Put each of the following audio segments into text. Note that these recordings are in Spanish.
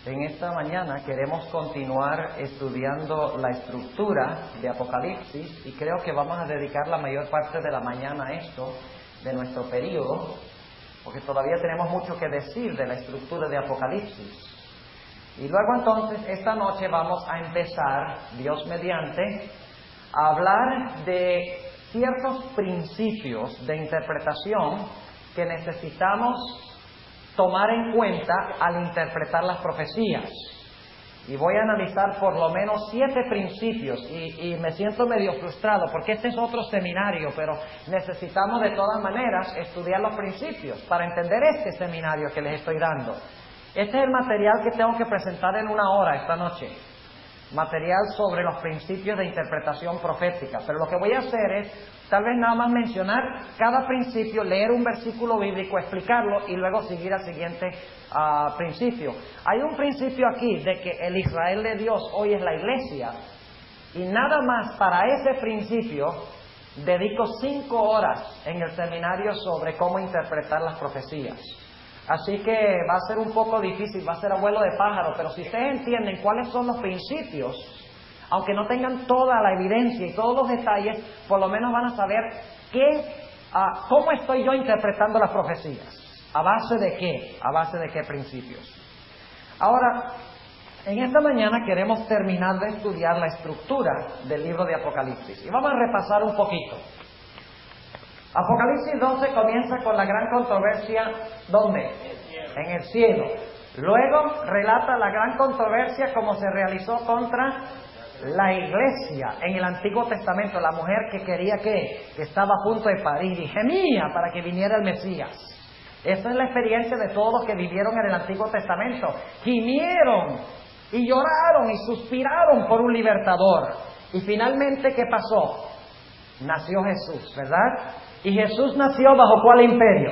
En esta mañana queremos continuar estudiando la estructura de Apocalipsis y creo que vamos a dedicar la mayor parte de la mañana a esto, de nuestro periodo, porque todavía tenemos mucho que decir de la estructura de Apocalipsis. Y luego entonces, esta noche vamos a empezar, Dios mediante, a hablar de ciertos principios de interpretación que necesitamos tomar en cuenta al interpretar las profecías. Y voy a analizar por lo menos 7 principios y me siento medio frustrado porque este es otro seminario, pero necesitamos de todas maneras estudiar los principios para entender este seminario que les estoy dando. Este es el material que tengo que presentar en 1 hora esta noche. Material sobre los principios de interpretación profética. Pero lo que voy a hacer es, tal vez nada más mencionar cada principio, leer un versículo bíblico, explicarlo y luego seguir al siguiente principio. Hay un principio aquí de que el Israel de Dios hoy es la iglesia. Y nada más para ese principio dedico 5 horas en el seminario sobre cómo interpretar las profecías. Así que va a ser un poco difícil, va a ser abuelo de pájaro, pero si ustedes entienden cuáles son los principios, aunque no tengan toda la evidencia y todos los detalles, por lo menos van a saber cómo estoy yo interpretando las profecías. ¿A base de qué? ¿A base de qué principios? Ahora, en esta mañana queremos terminar de estudiar la estructura del libro de Apocalipsis. Y vamos a repasar un poquito. Apocalipsis 12 comienza con la gran controversia, ¿dónde? En el cielo. Luego relata la gran controversia como se realizó contra la iglesia en el Antiguo Testamento, la mujer que quería que estaba a punto de parir y gemía para que viniera el Mesías. Esa es la experiencia de todos los que vivieron en el Antiguo Testamento. Gimieron y lloraron y suspiraron por un libertador. Y finalmente, ¿qué pasó? Nació Jesús, ¿verdad? ¿Y Jesús nació bajo cuál imperio?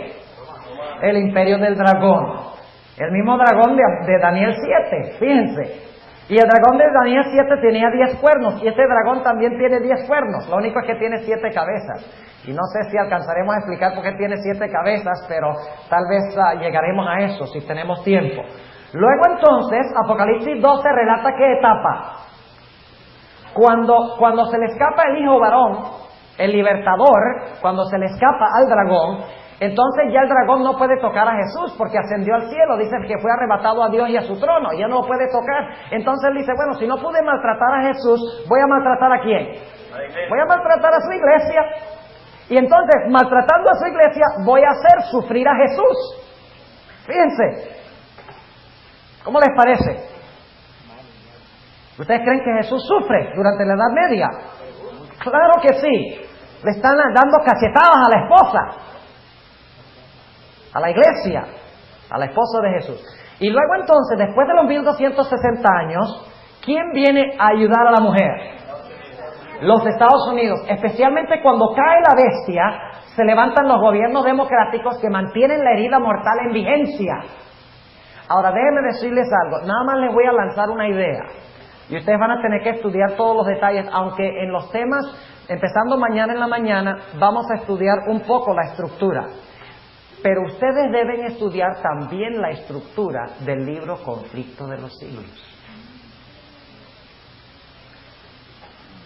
El imperio del dragón. El mismo dragón de Daniel 7, fíjense. Y el dragón de Daniel 7 tenía 10 cuernos, y este dragón también tiene 10 cuernos. Lo único es que tiene 7 cabezas. Y no sé si alcanzaremos a explicar por qué tiene 7 cabezas, pero tal vez llegaremos a eso si tenemos tiempo. Luego entonces, Apocalipsis 12 relata qué etapa. Cuando se le escapa el hijo varón, el libertador, cuando se le escapa al dragón, entonces ya el dragón no puede tocar a Jesús porque ascendió al cielo. Dice que fue arrebatado a Dios y a su trono, ya no lo puede tocar. Entonces él dice, bueno, si no pude maltratar a Jesús, ¿voy a maltratar a quién? Voy a maltratar a su iglesia. Y entonces, maltratando a su iglesia, voy a hacer sufrir a Jesús. Fíjense, ¿cómo les parece? ¿Ustedes creen que Jesús sufre durante la Edad Media? Claro que sí. Le están dando cachetadas a la esposa, a la iglesia, a la esposa de Jesús. Y luego entonces, después de los 1260 años, ¿quién viene a ayudar a la mujer? Los Estados Unidos. Especialmente cuando cae la bestia, se levantan los gobiernos democráticos que mantienen la herida mortal en vigencia. Ahora déjenme decirles algo, nada más les voy a lanzar una idea. Y ustedes van a tener que estudiar todos los detalles, aunque en los temas, empezando mañana en la mañana, vamos a estudiar un poco la estructura. Pero ustedes deben estudiar también la estructura del libro Conflicto de los Siglos.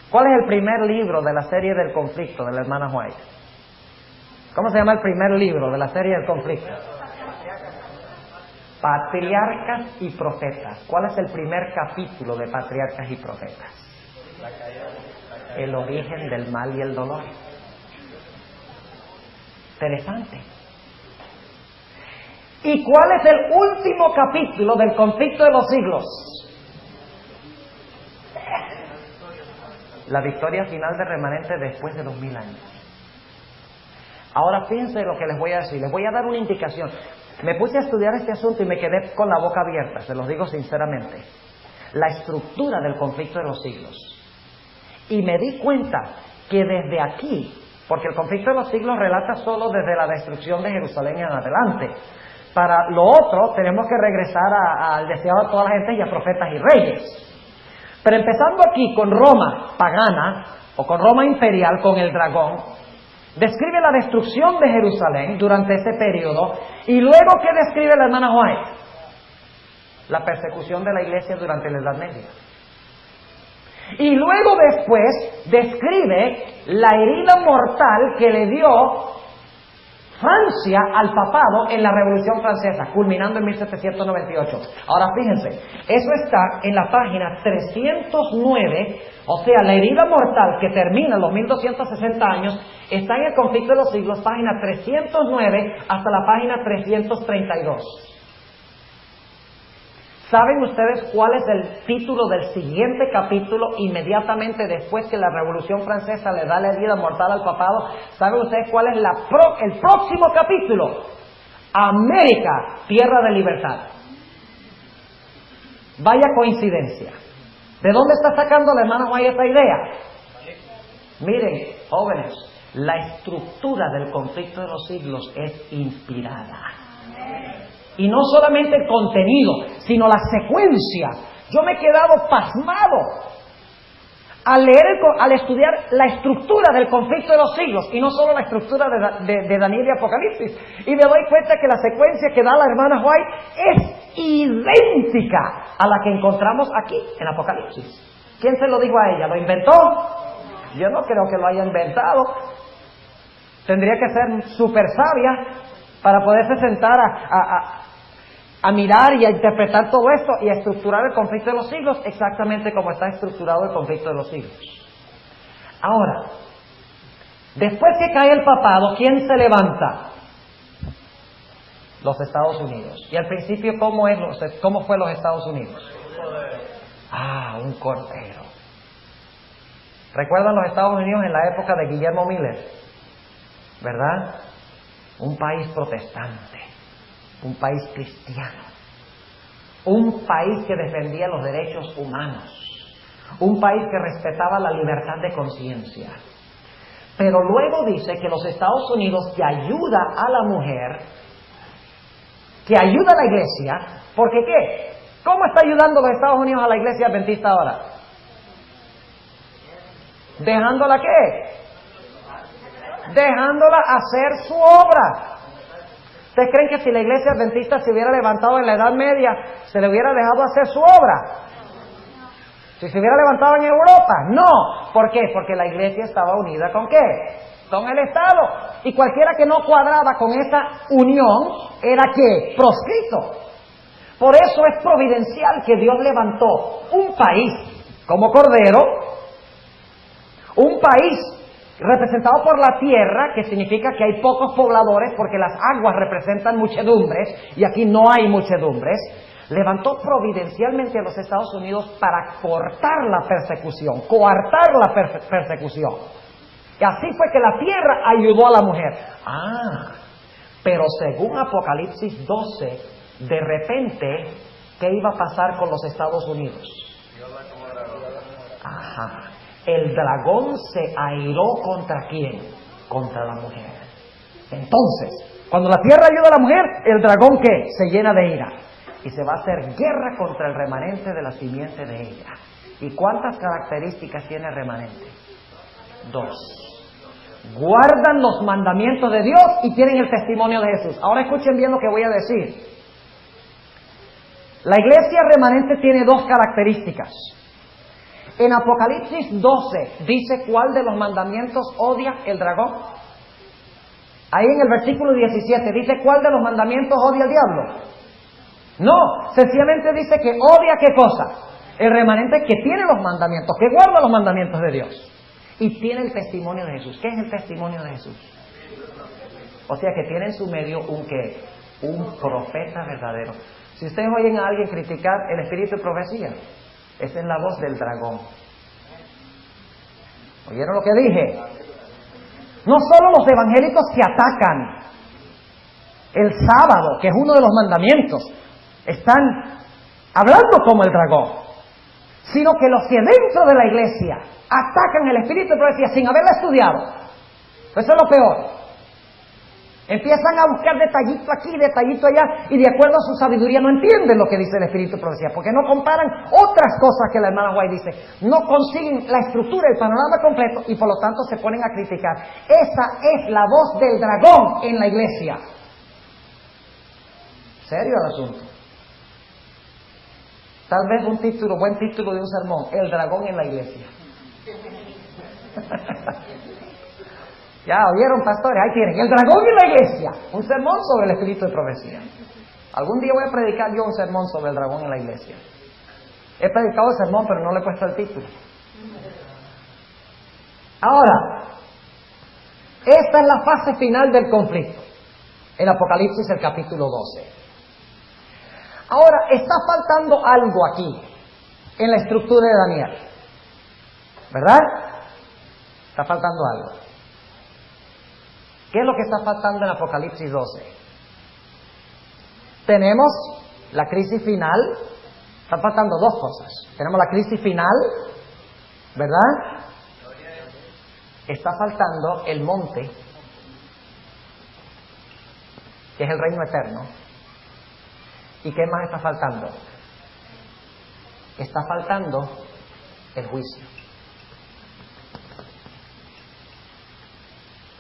¿Cuál es el primer libro de la serie del conflicto de la hermana White? ¿Cómo se llama el primer libro de la serie del conflicto? Patriarcas y Profetas. ¿Cuál es el primer capítulo de Patriarcas y Profetas? El origen del mal y el dolor. Interesante. ¿Y cuál es el último capítulo del conflicto de los siglos? La victoria final del remanente después de 2000 años. Ahora fíjense lo que les voy a decir. Les voy a dar una indicación. Me puse a estudiar este asunto y me quedé con la boca abierta, se los digo sinceramente. La estructura del conflicto de los siglos. Y me di cuenta que desde aquí, porque el conflicto de los siglos relata solo desde la destrucción de Jerusalén en adelante. Para lo otro, tenemos que regresar al deseado de toda la gente y a profetas y reyes. Pero empezando aquí con Roma pagana, o con Roma imperial, con el dragón, describe la destrucción de Jerusalén durante ese periodo. Y luego, ¿qué describe la hermana White? la persecución de la iglesia durante la Edad Media. Y luego después describe la herida mortal que le dio Francia al papado en la Revolución Francesa, culminando en 1798. Ahora fíjense, eso está en la página 309, o sea, la herida mortal que termina en los 1260 años, está en el Conflicto de los Siglos, página 309 hasta la página 332. ¿Saben ustedes cuál es el título del siguiente capítulo inmediatamente después que la Revolución Francesa le da la herida mortal al papado? ¿Saben ustedes cuál es el próximo capítulo? América, tierra de libertad. Vaya coincidencia. ¿De dónde está sacando la hermana White esta idea? Miren, jóvenes, la estructura del conflicto de los siglos es inspirada. Y no solamente el contenido, sino la secuencia. Yo me he quedado pasmado al estudiar la estructura del conflicto de los siglos, y no solo la estructura de Daniel y Apocalipsis. Y me doy cuenta que la secuencia que da la hermana White es idéntica a la que encontramos aquí en Apocalipsis. ¿Quién se lo dijo a ella? ¿Lo inventó? Yo no creo que lo haya inventado. Tendría que ser súper sabia para poderse sentar a mirar y a interpretar todo esto y a estructurar el conflicto de los siglos exactamente como está estructurado el conflicto de los siglos. Ahora, después que cae el papado, ¿quién se levanta? Los Estados Unidos. Y al principio, ¿cómo fue los Estados Unidos? Un cordero. ¿Recuerdan los Estados Unidos en la época de Guillermo Miller? ¿Verdad? Un país protestante, un país cristiano, un país que defendía los derechos humanos, un país que respetaba la libertad de conciencia. Pero luego dice que los Estados Unidos, que ayuda a la mujer, que ayuda a la iglesia, porque ¿qué? ¿Cómo está ayudando los Estados Unidos a la iglesia adventista ahora? ¿Dejándola qué? Dejándola hacer su obra. ¿Ustedes creen que si la iglesia adventista se hubiera levantado en la Edad Media, se le hubiera dejado hacer su obra? Si se hubiera levantado en Europa, no. ¿Por qué? Porque la iglesia estaba unida ¿con qué? Con el Estado. Y cualquiera que no cuadraba con esa unión era ¿qué? Proscrito. Por eso es providencial que Dios levantó un país como Cordero, un país representado por la tierra, que significa que hay pocos pobladores porque las aguas representan muchedumbres y aquí no hay muchedumbres. Levantó providencialmente a los Estados Unidos para cortar la persecución, coartar la persecución. Y así fue que la tierra ayudó a la mujer. Pero según Apocalipsis 12, de repente, ¿qué iba a pasar con los Estados Unidos? El dragón se airó ¿contra quién? Contra la mujer. Entonces, cuando la tierra ayuda a la mujer, el dragón ¿qué? Se llena de ira. Y se va a hacer guerra contra el remanente de la simiente de ella. ¿Y cuántas características tiene el remanente? 2. Guardan los mandamientos de Dios y tienen el testimonio de Jesús. Ahora escuchen bien lo que voy a decir. La iglesia remanente tiene 2 características. En Apocalipsis 12 dice cuál de los mandamientos odia el dragón. Ahí en el versículo 17 dice cuál de los mandamientos odia el diablo. No, sencillamente dice que odia ¿qué cosa? El remanente que tiene los mandamientos, que guarda los mandamientos de Dios. Y tiene el testimonio de Jesús. ¿Qué es el testimonio de Jesús? O sea que tiene en su medio un ¿qué? Un profeta verdadero. Si ustedes oyen a alguien criticar el espíritu de profecía, esa es la voz del dragón. ¿Oyeron lo que dije? No solo los evangélicos que atacan el sábado, que es uno de los mandamientos, están hablando como el dragón, sino que los que dentro de la iglesia atacan el espíritu de profecía sin haberla estudiado. Eso es lo peor. Empiezan a buscar detallito aquí, detallito allá, y de acuerdo a su sabiduría no entienden lo que dice el espíritu de profecía, porque no comparan otras cosas que la hermana White dice, no consiguen la estructura, el panorama completo, y por lo tanto se ponen a criticar. Esa es la voz del dragón en la iglesia. ¿Serio el asunto? Tal vez un título, buen título de un sermón, El dragón en la iglesia. Ya oyeron, pastores, ahí tienen, El dragón en la iglesia. Un sermón sobre el espíritu de profecía. Algún día voy a predicar yo un sermón sobre el dragón en la iglesia. He predicado el sermón, pero no le he puesto el título. Ahora, esta es la fase final del conflicto. En Apocalipsis, el capítulo 12. Ahora, está faltando algo aquí, en la estructura de Daniel. ¿Verdad? Está faltando algo. ¿Qué es lo que está faltando en Apocalipsis 12? Tenemos la crisis final. Están faltando dos cosas. Tenemos la crisis final, ¿verdad? Está faltando el monte, que es el reino eterno. ¿Y qué más está faltando? Está faltando el juicio.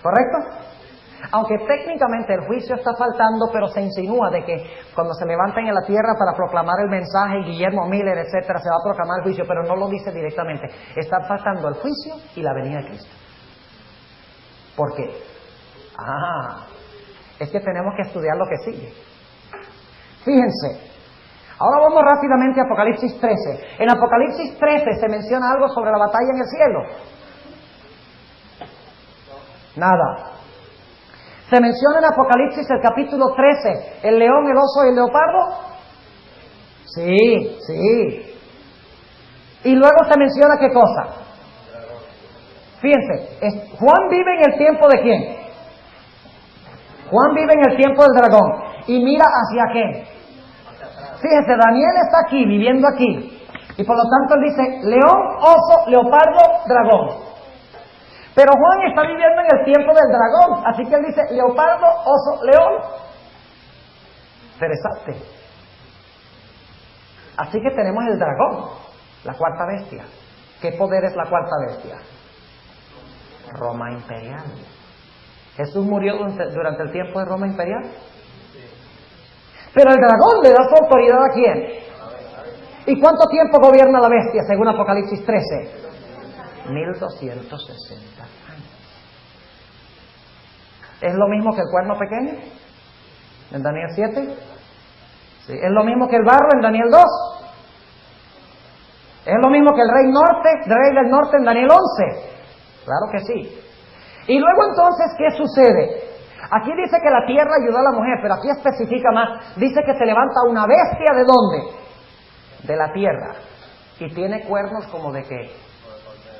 ¿Correcto? Aunque técnicamente el juicio está faltando, pero se insinúa de que cuando se levanten en la tierra para proclamar el mensaje, y Guillermo Miller, etcétera, se va a proclamar el juicio, pero no lo dice directamente. Está faltando el juicio y la venida de Cristo. ¿Por qué? Es que tenemos que estudiar lo que sigue. Fíjense, ahora vamos rápidamente a Apocalipsis 13. En Apocalipsis 13 se menciona algo sobre la batalla en el cielo. Nada. Se menciona en Apocalipsis el capítulo 13, el león, el oso y el leopardo. Sí. Y luego se menciona ¿qué cosa? Fíjense, Juan vive en el tiempo ¿de quién? Juan vive en el tiempo del dragón. Y mira hacia qué. Fíjense, Daniel está aquí, viviendo aquí. Y por lo tanto él dice, león, oso, leopardo, dragón. Pero Juan está viviendo en el tiempo del dragón. Así que él dice, leopardo, oso, león. Interesante. Así que tenemos el dragón, la cuarta bestia. ¿Qué poder es la cuarta bestia? Roma imperial. ¿Jesús murió durante el tiempo de Roma imperial? Pero el dragón le da su autoridad ¿a quién? ¿Y cuánto tiempo gobierna la bestia según Apocalipsis 13? 1260 años. ¿Es lo mismo que el cuerno pequeño en Daniel 7? Sí. ¿Es lo mismo que el barro en Daniel 2? ¿Es lo mismo que el rey del norte en Daniel 11? Claro que sí. Y luego entonces, ¿qué sucede? Aquí dice que la tierra ayudó a la mujer, pero aquí especifica más. Dice que se levanta una bestia, ¿de dónde? De la tierra. Y tiene cuernos como de qué.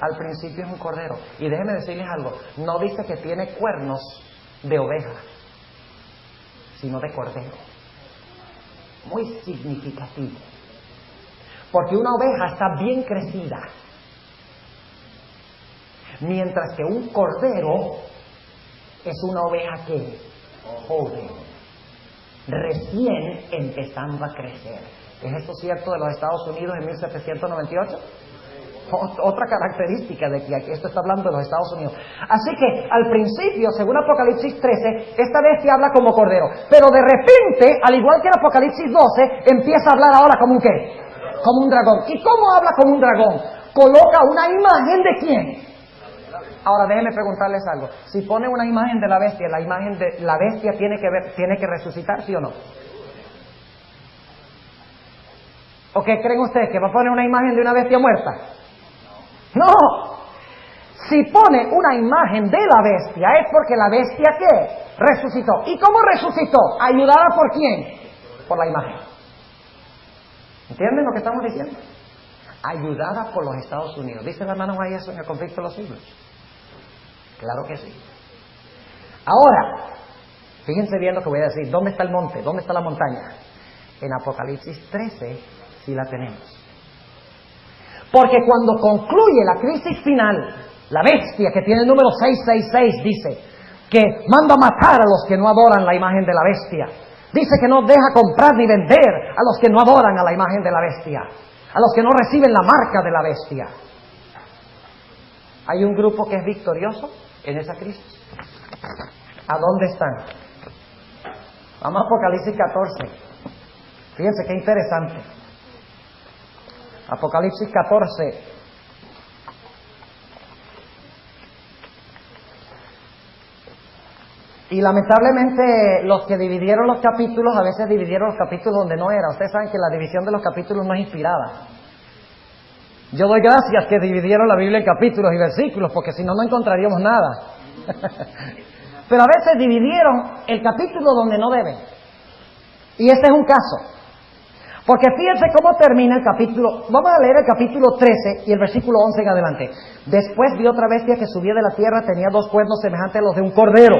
Al principio es un cordero. Y déjenme decirles algo. No dice que tiene cuernos de oveja, sino de cordero. Muy significativo. Porque una oveja está bien crecida, mientras que un cordero es una oveja que joven, recién empezando a crecer. ¿Es esto cierto de los Estados Unidos en 1798? Otra característica de que esto está hablando de los Estados Unidos. Así que al principio, según Apocalipsis 13, esta bestia habla como cordero. Pero de repente, al igual que en Apocalipsis 12, empieza a hablar ahora como un ¿qué? Como un dragón. ¿Y cómo habla como un dragón? Coloca una imagen ¿de quién? Ahora déjenme preguntarles algo. Si pone una imagen de la bestia, la imagen de la bestia tiene que resucitar, ¿sí o no? ¿O qué creen ustedes? ¿Que va a poner una imagen de una bestia muerta? No. Si pone una imagen de la bestia es porque la bestia ¿qué? Resucitó. ¿Y cómo resucitó? ¿Ayudada por quién? Por la imagen. ¿Entienden lo que estamos diciendo? Ayudada por los Estados Unidos. ¿Dice la hermana ahí eso en el conflicto de los siglos? Claro que sí. Ahora, fíjense bien lo que voy a decir. ¿Dónde está el monte? ¿Dónde está la montaña? En Apocalipsis 13 sí la tenemos. Porque cuando concluye la crisis final, la bestia que tiene el número 666 dice que manda matar a los que no adoran la imagen de la bestia. Dice que no deja comprar ni vender a los que no adoran a la imagen de la bestia, a los que no reciben la marca de la bestia. Hay un grupo que es victorioso en esa crisis. ¿A dónde están? Vamos a Apocalipsis 14. Fíjense qué interesante. Apocalipsis 14. Y lamentablemente los que dividieron los capítulos, a veces dividieron los capítulos donde no era. Ustedes saben que la división de los capítulos no es inspirada. Yo doy gracias que dividieron la Biblia en capítulos y versículos, porque si no, no encontraríamos nada. Pero a veces dividieron el capítulo donde no deben. Y este es un caso. Porque fíjense cómo termina el capítulo. Vamos a leer el capítulo 13 y el versículo 11 en adelante. Después vi otra bestia que subía de la tierra, tenía 2 cuernos semejantes a los de un cordero,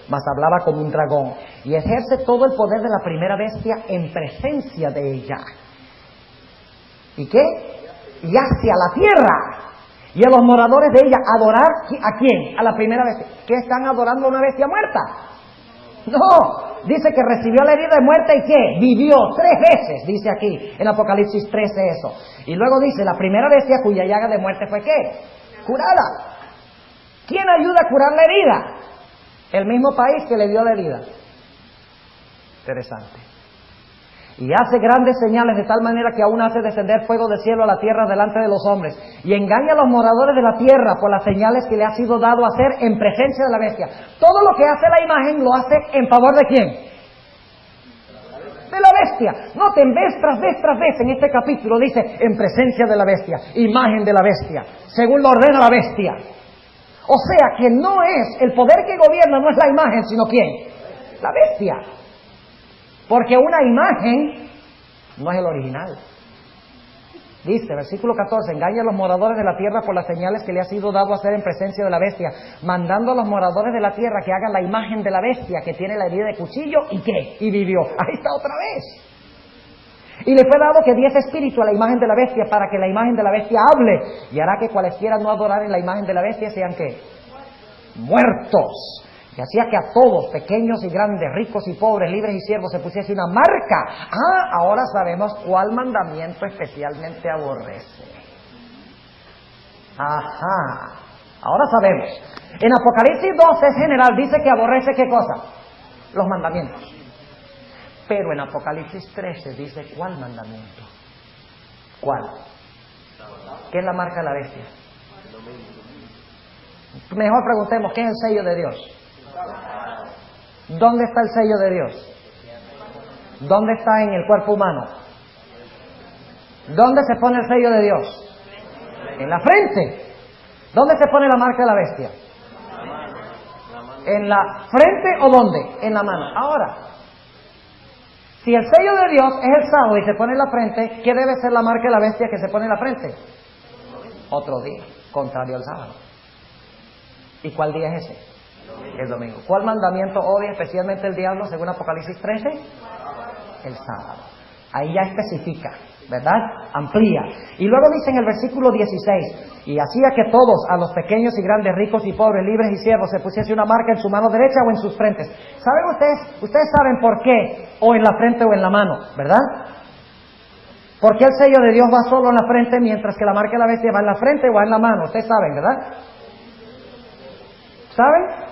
mas hablaba como un dragón, y ejerce todo el poder de la primera bestia en presencia de ella. ¿Y qué? Y hacia la tierra y a los moradores de ella adorar. ¿A quién? A la primera bestia. ¿Qué están adorando a una bestia muerta? No, dice que recibió la herida de muerte y ¿qué? Vivió 3 veces, dice aquí en Apocalipsis 13 eso. Y luego dice, la primera bestia cuya llaga de muerte fue ¿qué? Curada. ¿Quién ayuda a curar la herida? El mismo país que le dio la herida. Interesante. Y hace grandes señales de tal manera que aún hace descender fuego del cielo a la tierra delante de los hombres, y engaña a los moradores de la tierra por las señales que le ha sido dado hacer en presencia de la bestia. Todo lo que hace la imagen lo hace en favor de ¿quién? De la bestia. Noten, vez tras vez en este capítulo dice en presencia de la bestia, imagen de la bestia, según lo ordena la bestia. O sea que no es el poder que gobierna, no es la imagen, sino ¿quién? La bestia. Porque una imagen no es el original. Dice, versículo 14, engaña a los moradores de la tierra por las señales que le ha sido dado a hacer en presencia de la bestia, mandando a los moradores de la tierra que hagan la imagen de la bestia que tiene la herida de cuchillo, ¿y qué? Y vivió. Ahí está otra vez. Y le fue dado que diese espíritu a la imagen de la bestia para que la imagen de la bestia hable, y hará que cualesquiera no adoraren la imagen de la bestia sean ¿qué? Muertos. Y hacía que a todos, pequeños y grandes, ricos y pobres, libres y siervos, se pusiese una marca. Ahora sabemos cuál mandamiento especialmente aborrece. Ahora sabemos. En Apocalipsis 12 es general, dice que aborrece ¿qué cosa? Los mandamientos. Pero en Apocalipsis 13 dice ¿cuál mandamiento? ¿Cuál? ¿Qué es la marca de la bestia? Mejor preguntemos, ¿qué es el sello de Dios? ¿Dónde está el sello de Dios? ¿Dónde está en el cuerpo humano? ¿Dónde se pone el sello de Dios? En la frente. ¿Dónde se pone la marca de la bestia? ¿En la frente o dónde? En la mano. Ahora, si el sello de Dios es el sábado y se pone en la frente, ¿qué debe ser la marca de la bestia que se pone en la frente? Otro día, contrario al sábado. ¿Y cuál día es ese? El domingo. ¿Cuál mandamiento odia especialmente el diablo según Apocalipsis 13? El sábado. Ahí ya especifica, ¿verdad? Amplía. Y luego dice en el versículo 16, y hacía que todos, a los pequeños y grandes, ricos y pobres, libres y siervos, se pusiese una marca en su mano derecha o en sus frentes. ¿Saben ustedes? Ustedes saben por qué, o en la frente o en la mano, ¿verdad? ¿Por qué el sello de Dios va solo en la frente mientras que la marca de la bestia va en la frente o va en la mano? Ustedes saben, ¿verdad? ¿Saben?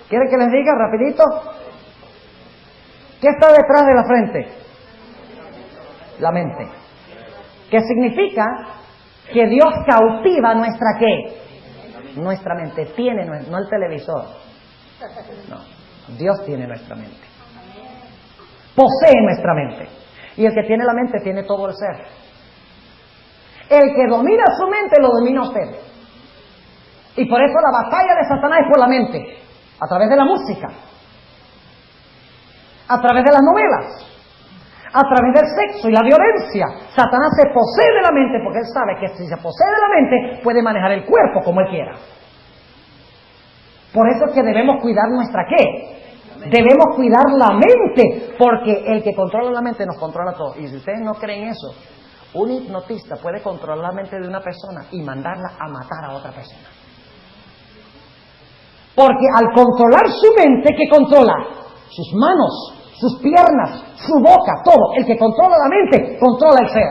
¿Quieren que les diga rapidito? ¿Qué está detrás de la frente? La mente. ¿Qué significa? Que Dios cautiva nuestra ¿qué? Nuestra mente. Tiene, no el televisor. No, Dios tiene nuestra mente. Posee nuestra mente. Y el que tiene la mente tiene todo el ser. El que domina su mente lo domina usted. Y por eso la batalla de Satanás es por la mente. A través de la música, a través de las novelas, a través del sexo y la violencia. Satanás se posee de la mente porque él sabe que si se posee de la mente puede manejar el cuerpo como él quiera. Por eso es que debemos cuidar nuestra ¿qué? Debemos cuidar la mente, porque el que controla la mente nos controla todo. Y si ustedes no creen eso, un hipnotista puede controlar la mente de una persona y mandarla a matar a otra persona. Porque al controlar su mente, ¿qué controla? Sus manos, sus piernas, su boca, todo. El que controla la mente, controla el ser.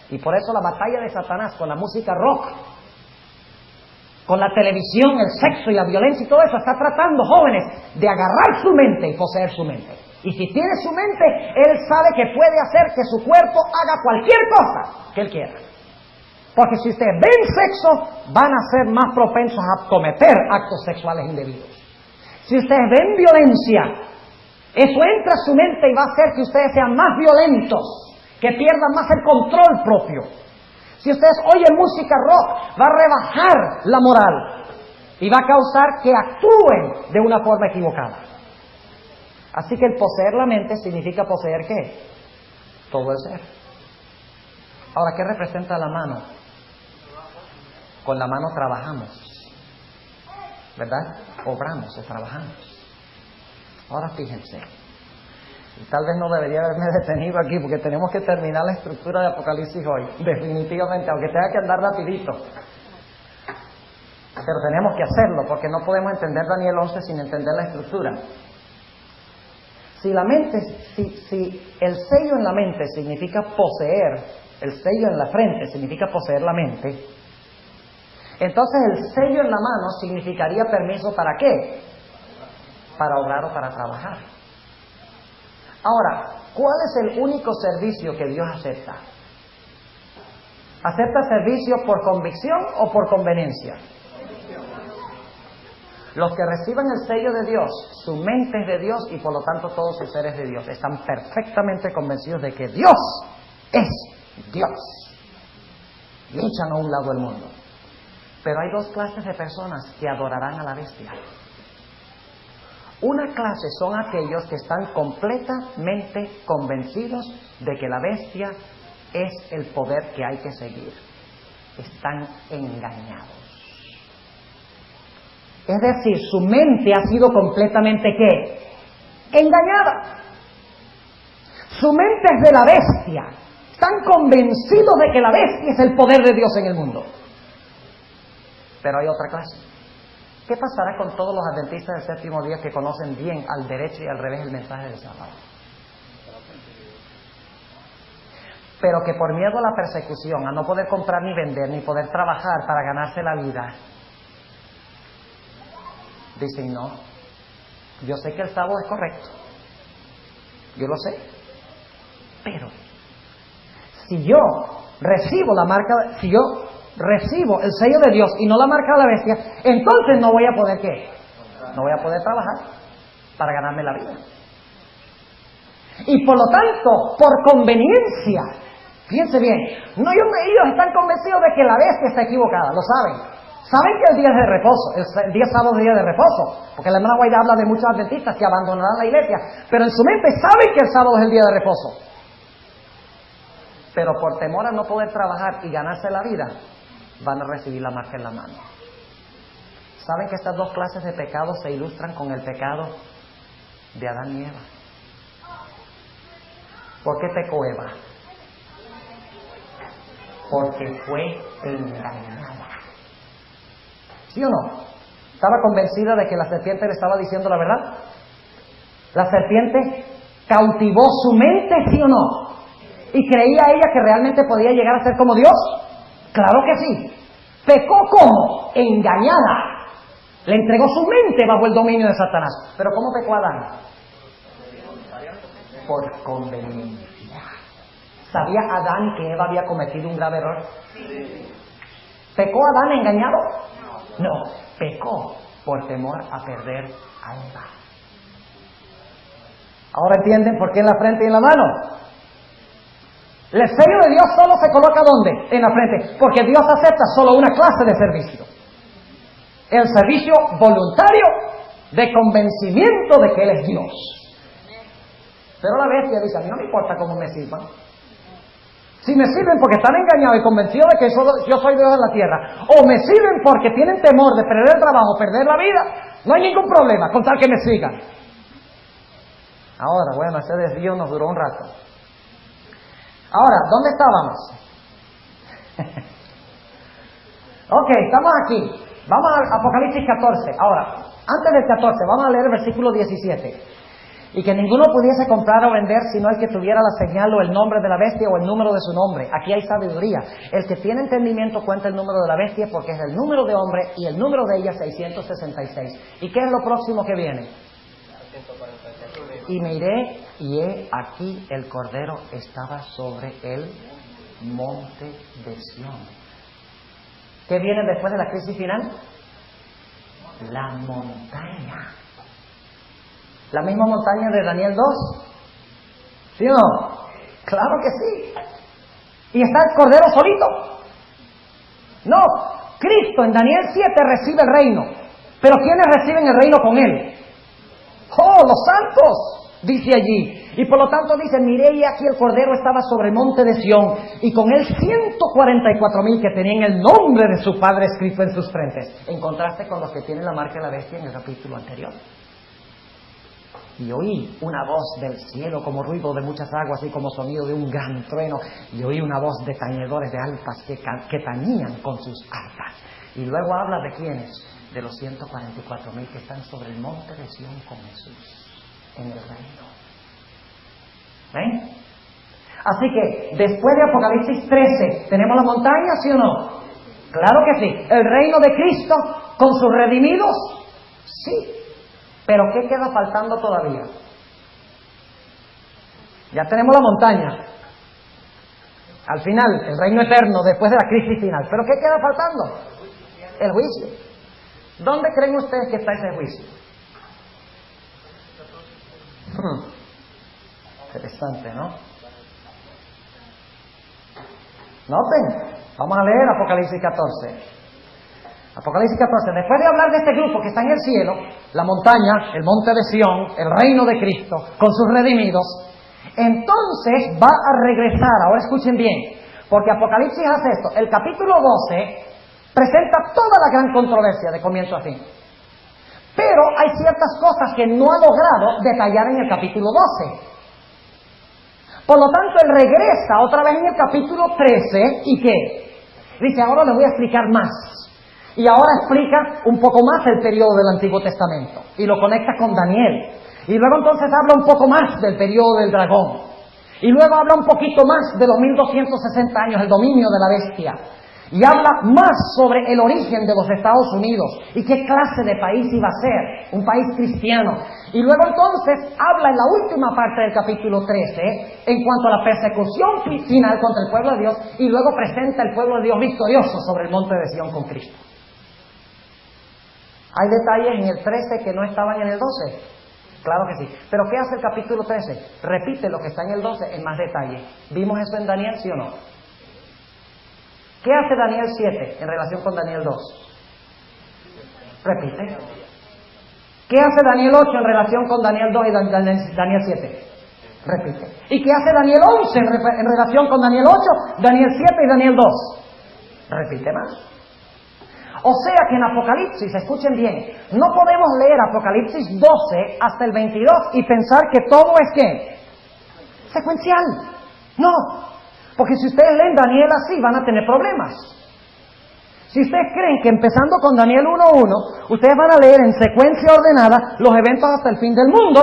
Y por eso la batalla de Satanás con la música rock, con la televisión, el sexo y la violencia y todo eso, está tratando, jóvenes, de agarrar su mente y poseer su mente. Y si tiene su mente, él sabe que puede hacer que su cuerpo haga cualquier cosa que él quiera. Porque si ustedes ven sexo, van a ser más propensos a cometer actos sexuales indebidos. Si ustedes ven violencia, eso entra a su mente y va a hacer que ustedes sean más violentos, que pierdan más el control propio. Si ustedes oyen música rock, va a rebajar la moral y va a causar que actúen de una forma equivocada. Así que el poseer la mente significa poseer ¿qué? Todo el ser. Ahora, ¿qué representa la mano? Con la mano trabajamos, ¿verdad? Obramos o trabajamos. Ahora fíjense, tal vez no debería haberme detenido aquí porque tenemos que terminar la estructura de Apocalipsis hoy, definitivamente, aunque tenga que andar rapidito. Pero tenemos que hacerlo porque no podemos entender Daniel 11 sin entender la estructura. Si el sello en la mente significa poseer, el sello en la frente significa poseer la mente, entonces el sello en la mano significaría permiso ¿para qué? Para obrar o para trabajar. Ahora, ¿cuál es el único servicio que Dios acepta? ¿Acepta servicio por convicción o por conveniencia? Los que reciban el sello de Dios, su mente es de Dios y por lo tanto todos sus seres de Dios. Están perfectamente convencidos de que Dios es Dios. Y echan a un lado el mundo. Pero hay dos clases de personas que adorarán a la bestia. Una clase son aquellos que están completamente convencidos de que la bestia es el poder que hay que seguir. Están engañados. Es decir, su mente ha sido completamente ¿qué? Engañada. Su mente es de la bestia. Están convencidos de que la bestia es el poder de Dios en el mundo. Pero hay otra clase. ¿Qué pasará con todos los adventistas del séptimo día que conocen bien al derecho y al revés el mensaje del sábado? Pero que por miedo a la persecución, a no poder comprar ni vender, ni poder trabajar para ganarse la vida, dicen no, yo sé que el sábado es correcto, yo lo sé, pero si yo recibo la marca, si yo recibo el sello de Dios y no la marca de la bestia, entonces no voy a poder ¿qué? No voy a poder trabajar para ganarme la vida. Y por lo tanto, por conveniencia, fíjense bien, no ellos están convencidos de que la bestia está equivocada, lo saben. Saben que el día es de reposo, el día sábado es día de reposo, porque la hermana Guaida habla de muchos adventistas que abandonarán la iglesia, pero en su mente saben que el sábado es el día de reposo. Pero por temor a no poder trabajar y ganarse la vida, van a recibir la marca en la mano. ¿Saben que estas dos clases de pecados se ilustran con el pecado de Adán y Eva? ¿Por qué pecó Eva? Porque fue engañada. ¿Sí o no? ¿Estaba convencida de que la serpiente le estaba diciendo la verdad? ¿La serpiente cautivó su mente, sí o no? ¿Y creía ella que realmente podía llegar a ser como Dios? Claro que sí. ¿Pecó cómo? Engañada. Le entregó su mente bajo el dominio de Satanás. ¿Pero cómo pecó Adán? Por conveniencia. ¿Sabía Adán que Eva había cometido un grave error? ¿Pecó Adán engañado? No, pecó por temor a perder a Eva. ¿Ahora entienden por qué en la frente y en la mano? El sello de Dios solo se coloca ¿dónde? En la frente, porque Dios acepta solo una clase de servicio. El servicio voluntario de convencimiento de que Él es Dios. Pero la bestia dice, a mí no me importa cómo me sirvan. Si me sirven porque están engañados y convencidos de que yo soy Dios en la tierra, o me sirven porque tienen temor de perder el trabajo, perder la vida, no hay ningún problema, con tal que me sigan. Ahora, bueno, ese desvío nos duró un rato. Ahora, ¿dónde estábamos? Ok, estamos aquí. Vamos a Apocalipsis 14. Ahora, antes del 14, vamos a leer el versículo 17. Y que ninguno pudiese comprar o vender sino el que tuviera la señal o el nombre de la bestia o el número de su nombre. Aquí hay sabiduría. El que tiene entendimiento cuenta el número de la bestia porque es el número de hombre y el número de ella 666. ¿Y qué es lo próximo que viene? Y miré y he aquí el Cordero estaba sobre el monte de Sión. ¿Qué viene después de la crisis final? La montaña. ¿La misma montaña de Daniel 2? ¿Sí o no? Claro que sí. ¿Y está el Cordero solito? No. Cristo en Daniel 7 recibe el reino. ¿Pero quiénes reciben el reino con él? ¡Oh, los santos! Dice allí. Y por lo tanto dice, miré y aquí el Cordero estaba sobre el monte de Sión, y con él 144,000 que tenían el nombre de su Padre escrito en sus frentes. En contraste con los que tienen la marca de la bestia en el capítulo anterior. Y oí una voz del cielo como ruido de muchas aguas y como sonido de un gran trueno. Y oí una voz de tañedores de arpas que tañían con sus arpas. Y luego habla de quiénes, de los 144,000 que están sobre el monte de Sión con Jesús en el reino. ¿Ven? Así que después de Apocalipsis 13, ¿tenemos la montaña, sí o no? Claro que sí. ¿El reino de Cristo con sus redimidos? Sí. Pero ¿qué queda faltando todavía? Ya tenemos la montaña. Al final, el reino eterno después de la crisis final. ¿Pero qué queda faltando? El juicio. ¿Dónde creen ustedes que está ese juicio? Interesante, ¿no? Noten, vamos a leer Apocalipsis 14. Apocalipsis 14, después de hablar de este grupo que está en el cielo, la montaña, el monte de Sión, el reino de Cristo, con sus redimidos, entonces va a regresar. Ahora escuchen bien, porque Apocalipsis hace esto. El capítulo 12 presenta toda la gran controversia de comienzo a fin. Pero hay ciertas cosas que no ha logrado detallar en el capítulo 12. Por lo tanto, él regresa otra vez en el capítulo 13, ¿y qué? Dice, ahora les voy a explicar más. Y ahora explica un poco más el periodo del Antiguo Testamento. Y lo conecta con Daniel. Y luego entonces habla un poco más del periodo del dragón. Y luego habla un poquito más de los 1260 años, el dominio de la bestia. Y habla más sobre el origen de los Estados Unidos y qué clase de país iba a ser, un país cristiano. Y luego entonces habla en la última parte del capítulo 13 en cuanto a la persecución final contra el pueblo de Dios, y luego presenta el pueblo de Dios victorioso sobre el monte de Sión con Cristo. ¿Hay detalles en el 13 que no estaban en el 12? Claro que sí. ¿Pero qué hace el capítulo 13? Repite lo que está en el 12 en más detalle. ¿Vimos eso en Daniel, sí o no? ¿Qué hace Daniel 7 en relación con Daniel 2? Repite. ¿Qué hace Daniel 8 en relación con Daniel 2 y Daniel 7? Repite. ¿Y qué hace Daniel 11 en relación con Daniel 8, Daniel 7 y Daniel 2? Repite más. O sea que en Apocalipsis, escuchen bien, no podemos leer Apocalipsis 12 hasta el 22 y pensar que todo es ¿qué? Secuencial. No. Porque si ustedes leen Daniel así, van a tener problemas. Si ustedes creen que empezando con Daniel 1.1, ustedes van a leer en secuencia ordenada los eventos hasta el fin del mundo,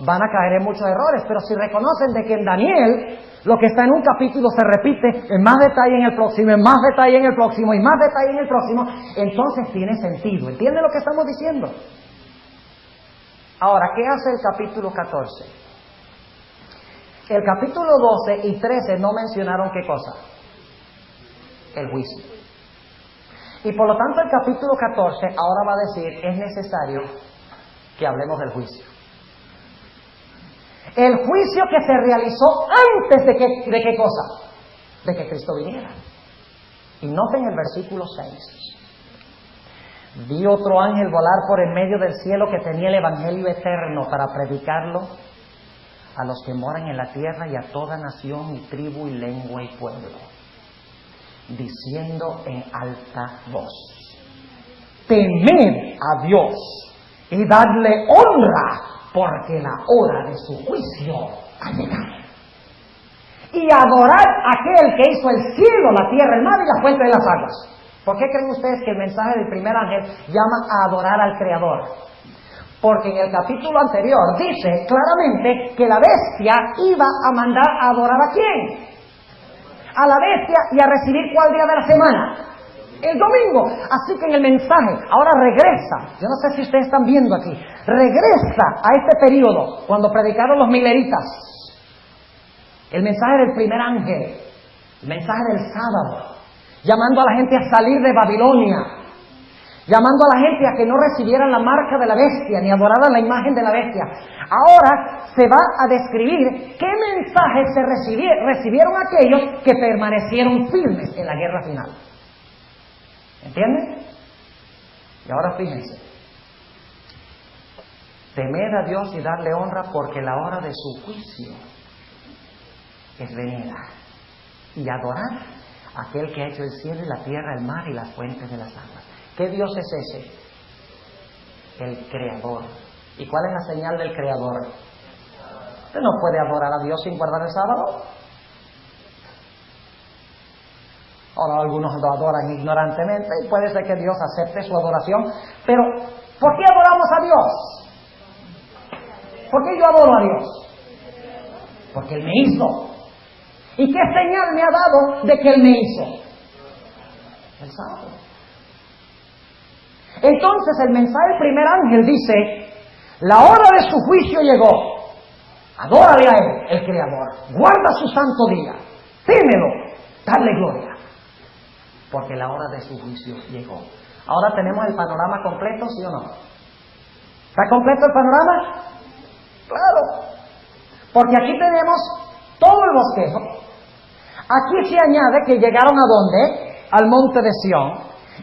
van a caer en muchos errores. Pero si reconocen de que en Daniel, lo que está en un capítulo se repite en más detalle en el próximo, en más detalle en el próximo, y más detalle en el próximo, entonces tiene sentido. ¿Entienden lo que estamos diciendo? Ahora, ¿qué hace el capítulo 14? El capítulo 12 y 13 no mencionaron ¿qué cosa? El juicio. Y por lo tanto el capítulo 14 ahora va a decir, es necesario que hablemos del juicio. El juicio que se realizó antes de qué cosa? De que Cristo viniera. Y noten el versículo 6. Vi otro ángel volar por en medio del cielo que tenía el evangelio eterno para predicarlo a los que moran en la tierra y a toda nación y tribu y lengua y pueblo, diciendo en alta voz, temed a Dios y dadle honra, porque la hora de su juicio ha llegado. Y adorad a aquel que hizo el cielo, la tierra, el mar y la fuente de las aguas. ¿Por qué creen ustedes que el mensaje del primer ángel llama a adorar al Creador? Porque en el capítulo anterior dice claramente que la bestia iba a mandar a adorar ¿a quién? A la bestia, y a recibir ¿cuál día de la semana? El domingo. Así que en el mensaje, ahora regresa, yo no sé si ustedes están viendo aquí, regresa a este periodo, cuando predicaron los mileritas, el mensaje del primer ángel, el mensaje del sábado, llamando a la gente a salir de Babilonia, llamando a la gente a que no recibieran la marca de la bestia, ni adoraran la imagen de la bestia. Ahora se va a describir qué mensajes recibieron aquellos que permanecieron firmes en la guerra final. ¿Entienden? Y ahora fíjense. Temed a Dios y darle honra, porque la hora de su juicio es venida. Y adorar a aquel que ha hecho el cielo y la tierra, el mar y las fuentes de las aguas. ¿Qué Dios es ese? El Creador. ¿Y cuál es la señal del Creador? Usted no puede adorar a Dios sin guardar el sábado. Ahora algunos lo adoran ignorantemente y puede ser que Dios acepte su adoración. Pero, ¿por qué adoramos a Dios? ¿Por qué yo adoro a Dios? Porque Él me hizo. ¿Y qué señal me ha dado de que Él me hizo? El sábado. Entonces el mensaje del primer ángel dice: la hora de su juicio llegó. Adórale a Él, el Creador. Guarda su santo día. Témelo. Dale gloria. Porque la hora de su juicio llegó. Ahora tenemos el panorama completo, ¿sí o no? ¿Está completo el panorama? Claro. Porque aquí tenemos todo el bosquejo. Aquí se añade que llegaron ¿a dónde? Al monte de Sión.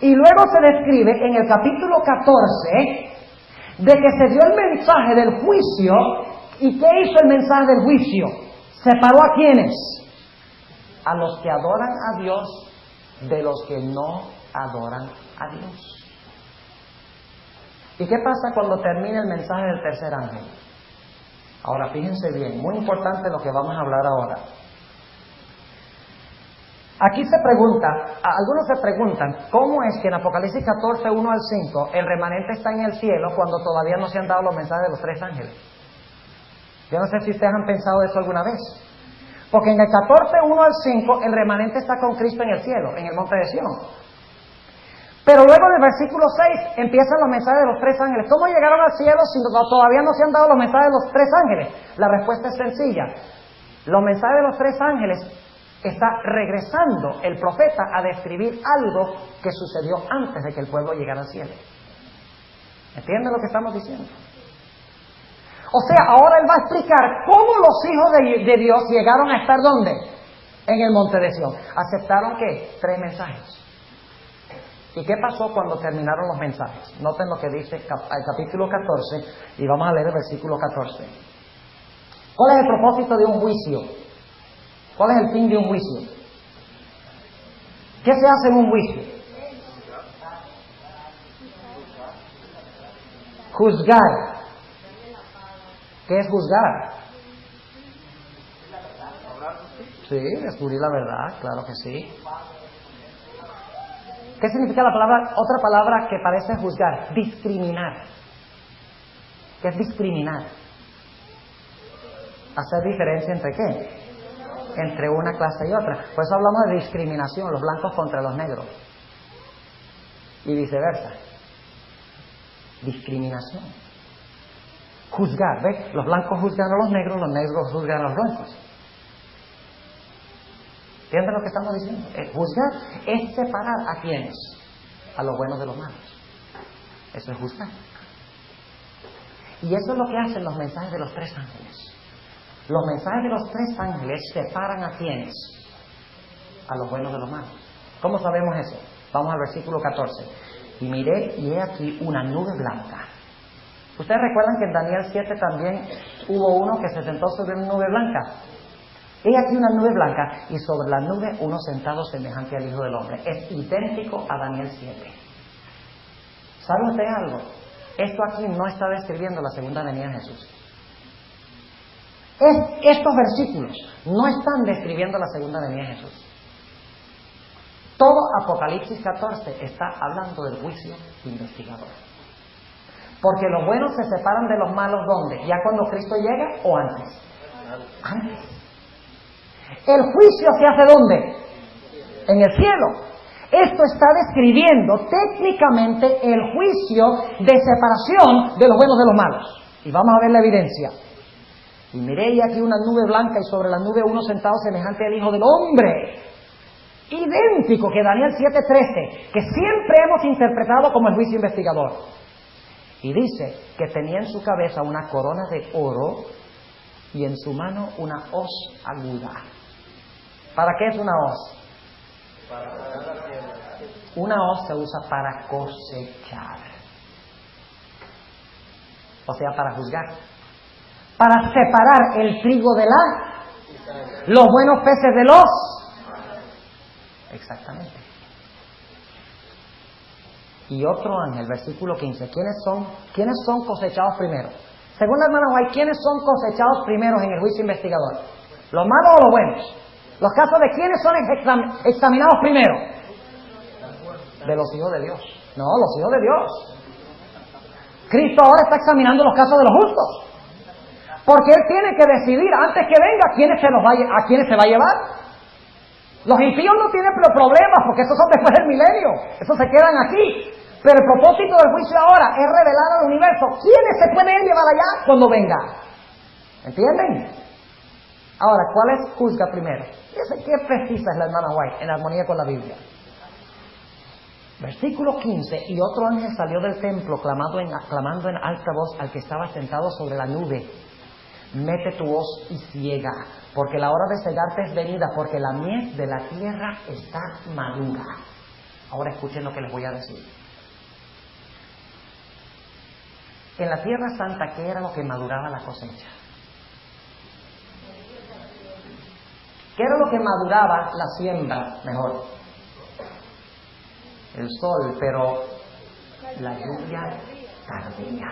Y luego se describe en el capítulo 14 de que se dio el mensaje del juicio. ¿Y qué hizo el mensaje del juicio? ¿Separó a quiénes? A los que adoran a Dios de los que no adoran a Dios. ¿Y qué pasa cuando termina el mensaje del tercer ángel? Ahora fíjense bien, muy importante lo que vamos a hablar ahora. Aquí se pregunta, algunos se preguntan, ¿cómo es que en Apocalipsis 14, 1 al 5, el remanente está en el cielo cuando todavía no se han dado los mensajes de los tres ángeles? Yo no sé si ustedes han pensado eso alguna vez. Porque en el 14, 1 al 5, el remanente está con Cristo en el cielo, en el monte de Sión. Pero luego en el versículo 6 empiezan los mensajes de los tres ángeles. ¿Cómo llegaron al cielo si todavía no se han dado los mensajes de los tres ángeles? La respuesta es sencilla. Los mensajes de los tres ángeles está regresando el profeta a describir algo que sucedió antes de que el pueblo llegara al cielo. ¿Entienden lo que estamos diciendo? O sea, ahora él va a explicar cómo los hijos de Dios llegaron a estar ¿dónde? En el monte de Sión. ¿Aceptaron qué? 3 mensajes. ¿Y qué pasó cuando terminaron los mensajes? Noten lo que dice el capítulo 14 y vamos a leer el versículo 14. ¿Cuál es el propósito de un juicio? ¿Cuál es el fin de un juicio? ¿Qué se hace en un juicio? Juzgar. ¿Qué es juzgar? Sí, descubrir la verdad, claro que sí. ¿Qué significa la palabra, otra palabra que parece juzgar? Discriminar. ¿Qué es discriminar? Hacer diferencia entre qué? Entre una clase y otra. Por eso hablamos de discriminación, los blancos contra los negros. Y viceversa. Discriminación. Juzgar, ¿ves? Los blancos juzgan a los negros juzgan a los blancos. ¿Entienden lo que estamos diciendo? Juzgar es separar a quienes, a los buenos de los malos. Eso es juzgar. Y eso es lo que hacen los mensajes de los tres ángeles. Los mensajes de los tres ángeles separan a quienes, a los buenos de los malos. ¿Cómo sabemos eso? Vamos al versículo 14. Y miré y he aquí una nube blanca. ¿Ustedes recuerdan que en Daniel 7 también hubo uno que se sentó sobre una nube blanca? He aquí una nube blanca y sobre la nube uno sentado semejante al Hijo del Hombre. Es idéntico a Daniel 7. ¿Sabe usted algo? Esto aquí no está describiendo la segunda venida de Jesús. Estos versículos no están describiendo la segunda venida de Jesús. Todo Apocalipsis 14 está hablando del juicio investigador. Porque los buenos se separan de los malos, ¿dónde? ¿Ya cuando Cristo llega o antes? Antes. El juicio se hace ¿dónde? En el cielo. Esto está describiendo técnicamente el juicio de separación de los buenos de los malos. Y vamos a ver la evidencia. Y miré y aquí una nube blanca y sobre la nube uno sentado semejante al Hijo del Hombre. idéntico que Daniel 7:13, que siempre hemos interpretado como el juicio investigador. Y dice que tenía en su cabeza una corona de oro y en su mano una hoz aguda. ¿Para qué es una hoz? Una hoz se usa para cosechar. O sea, para juzgar. Para separar el trigo de los buenos peces de los. Exactamente. Y otro ángel, versículo 15. ¿Quiénes son cosechados primero? Según la hermana White, ¿quiénes son cosechados primeros en el juicio investigador? ¿Los malos o los buenos? Los casos de quiénes son examinados primero. De los hijos de Dios. No, los hijos de Dios. Cristo ahora está examinando los casos de los justos. Porque Él tiene que decidir antes que venga a quiénes se va a llevar. Los impíos no tienen problemas porque esos son después del milenio. Esos se quedan aquí. Pero el propósito del juicio ahora es revelar al universo quiénes se pueden llevar allá cuando venga. ¿Entienden? Ahora, ¿cuál es juzga primero? Fíjense qué precisa es la hermana White en armonía con la Biblia. Versículo 15. Y otro ángel salió del templo clamando en alta voz al que estaba sentado sobre la nube. Mete tu hoz y ciega, porque la hora de cegarte es venida, porque la mies de la tierra está madura. Ahora escuchen lo que les voy a decir. En la Tierra Santa, ¿qué era lo que maduraba la cosecha? ¿Qué era lo que maduraba la siembra mejor? El sol, pero la lluvia tardía.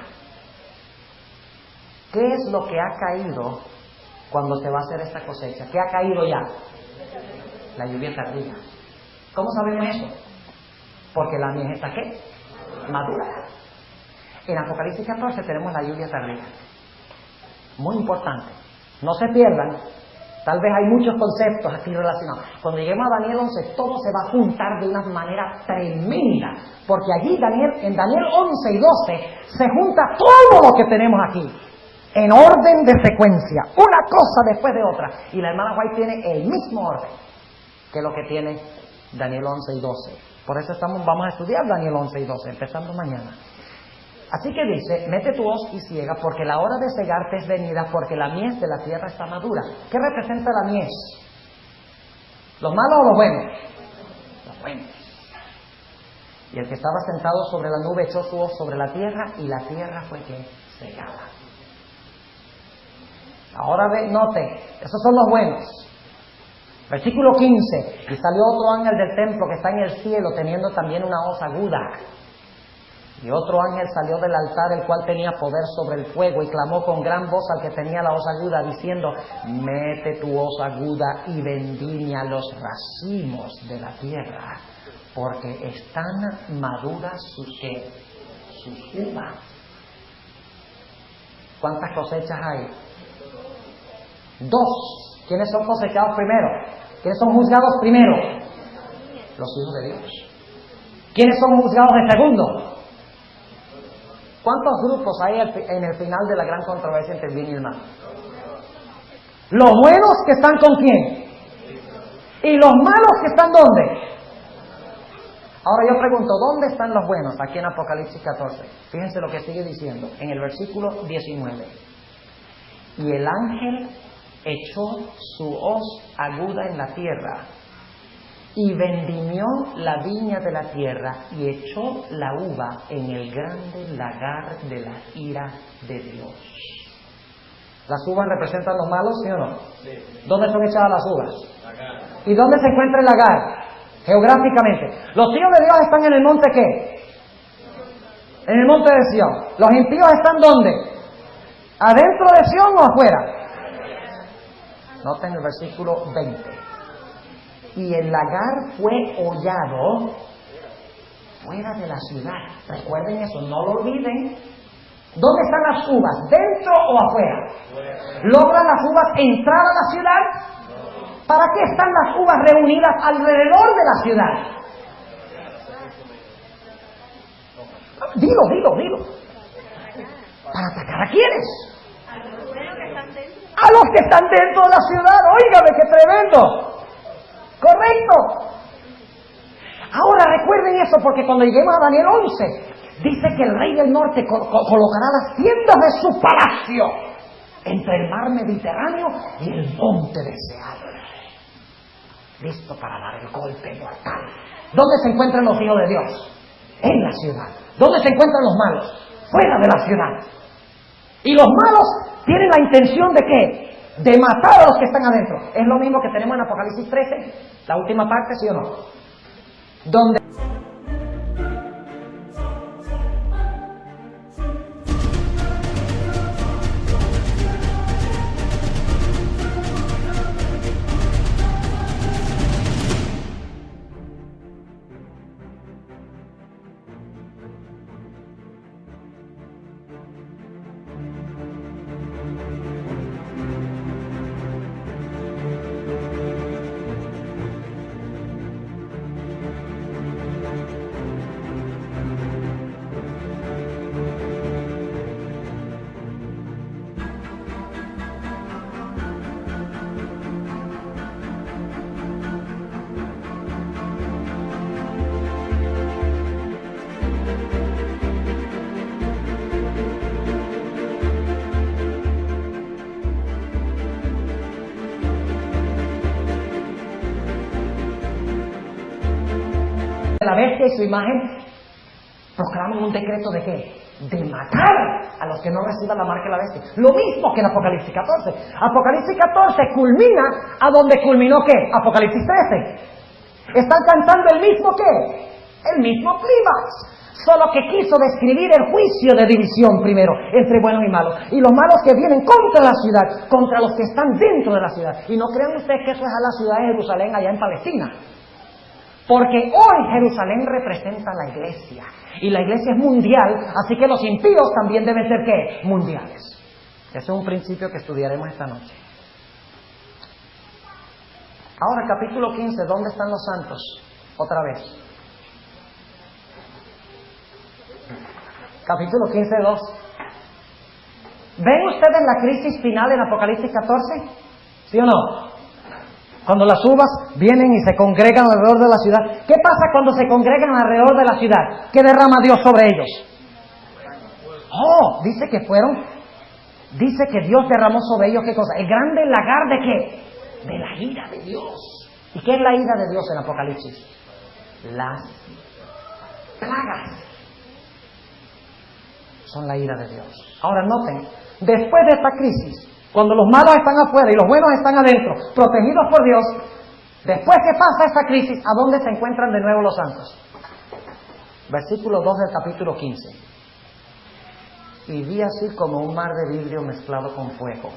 ¿Qué es lo que ha caído cuando se va a hacer esta cosecha? ¿Qué ha caído ya? La lluvia tardía. ¿Cómo sabemos eso? Porque la mies está ¿qué? Madura. En Apocalipsis 14 tenemos la lluvia tardía. Muy importante. No se pierdan. Tal vez hay muchos conceptos aquí relacionados. Cuando lleguemos a Daniel 11, todo se va a juntar de una manera tremenda. Porque allí en Daniel 11 y 12 se junta todo lo que tenemos aquí. En orden de secuencia. Una cosa después de otra. Y la hermana White tiene el mismo orden que lo que tiene Daniel 11 y 12. Por eso vamos a estudiar Daniel 11 y 12, empezando mañana. Así que dice, mete tu hoz y ciega, porque la hora de cegarte es venida, porque la mies de la tierra está madura. ¿Qué representa la mies? ¿Los malos o los buenos? Los buenos. Y el que estaba sentado sobre la nube echó su hoz sobre la tierra, y la tierra fue que cegada. Ahora note, esos son los buenos. Versículo 15. Y salió otro ángel del templo que está en el cielo, teniendo también una hoz aguda. Y otro ángel salió del altar, el cual tenía poder sobre el fuego, y clamó con gran voz al que tenía la hoz aguda, diciendo, mete tu hoz aguda y vendimia los racimos de la tierra, porque están maduras sus uvas. ¿Cuántas cosechas hay? 2. ¿Quiénes son cosechados primero? ¿Quiénes son juzgados primero? Los hijos de Dios. ¿Quiénes son juzgados de segundo? ¿Cuántos grupos hay en el final de la gran controversia entre el bien y el mal? Los buenos que están con quién. Y los malos que están ¿dónde? Ahora yo pregunto, ¿dónde están los buenos? Aquí en Apocalipsis 14. Fíjense lo que sigue diciendo en el versículo 19. Y el ángel echó su hoz aguda en la tierra y vendimió la viña de la tierra y echó la uva en el grande lagar de la ira de Dios. ¿Las uvas representan los malos, sí o no? Sí. ¿Dónde son echadas las uvas? Acá. ¿Y dónde se encuentra el lagar? Geográficamente. ¿Los hijos de Dios están en el monte qué? En el monte de Sión. ¿Los impíos están dónde? ¿Adentro de Sión o afuera? Noten el versículo 20. Y el lagar fue hollado fuera de la ciudad. Recuerden eso, no lo olviden. ¿Dónde están las uvas? ¿Dentro o afuera? ¿Logran las uvas entrar a la ciudad? ¿Para qué están las uvas reunidas alrededor de la ciudad? Dilo. ¿Para atacar a quiénes? A los que están dentro de la ciudad. Óigame, qué tremendo. Correcto. Recuerden eso porque cuando lleguemos a Daniel 11, dice que el rey del norte colocará las tiendas de su palacio entre el mar Mediterráneo y el monte deseable, listo para dar el golpe mortal. ¿Dónde se encuentran los hijos de Dios? En la ciudad. ¿Dónde se encuentran los malos? Fuera de la ciudad. Y los malos tienen la intención de ¿qué? De matar a los que están adentro. Es lo mismo que tenemos en Apocalipsis 13, la última parte, ¿sí o no? Donde la bestia y su imagen proclaman un decreto de ¿qué? De matar a los que no reciban la marca de la bestia. Lo mismo que en Apocalipsis 14. Apocalipsis 14 culmina a donde culminó ¿qué? Apocalipsis 13. Está alcanzando el mismo ¿qué? El mismo clímax. Solo que quiso describir el juicio de división primero entre buenos y malos. Y los malos que vienen contra la ciudad, contra los que están dentro de la ciudad. Y no crean ustedes que eso es a la ciudad de Jerusalén allá en Palestina. Porque hoy Jerusalén representa la iglesia. Y la iglesia es mundial, así que los impíos también deben ser ¿qué? Mundiales. Ese es un principio que estudiaremos esta noche. Ahora, capítulo 15, ¿dónde están los santos? Otra vez. Capítulo 15, 2. ¿Ven ustedes la crisis final en Apocalipsis 14? ¿Sí o no? Cuando las uvas vienen y se congregan alrededor de la ciudad. ¿Qué pasa cuando se congregan alrededor de la ciudad? ¿Qué derrama Dios sobre ellos? Oh, dice que Dios derramó sobre ellos, ¿qué cosa? El grande lagar de ¿qué? De la ira de Dios. ¿Y qué es la ira de Dios en Apocalipsis? Las plagas son la ira de Dios. Ahora noten, después de esta crisis, cuando los malos están afuera y los buenos están adentro, protegidos por Dios, después que pasa esta crisis, ¿a dónde se encuentran de nuevo los santos? Versículo 2 del capítulo 15. Y vi así como un mar de vidrio mezclado con fuego.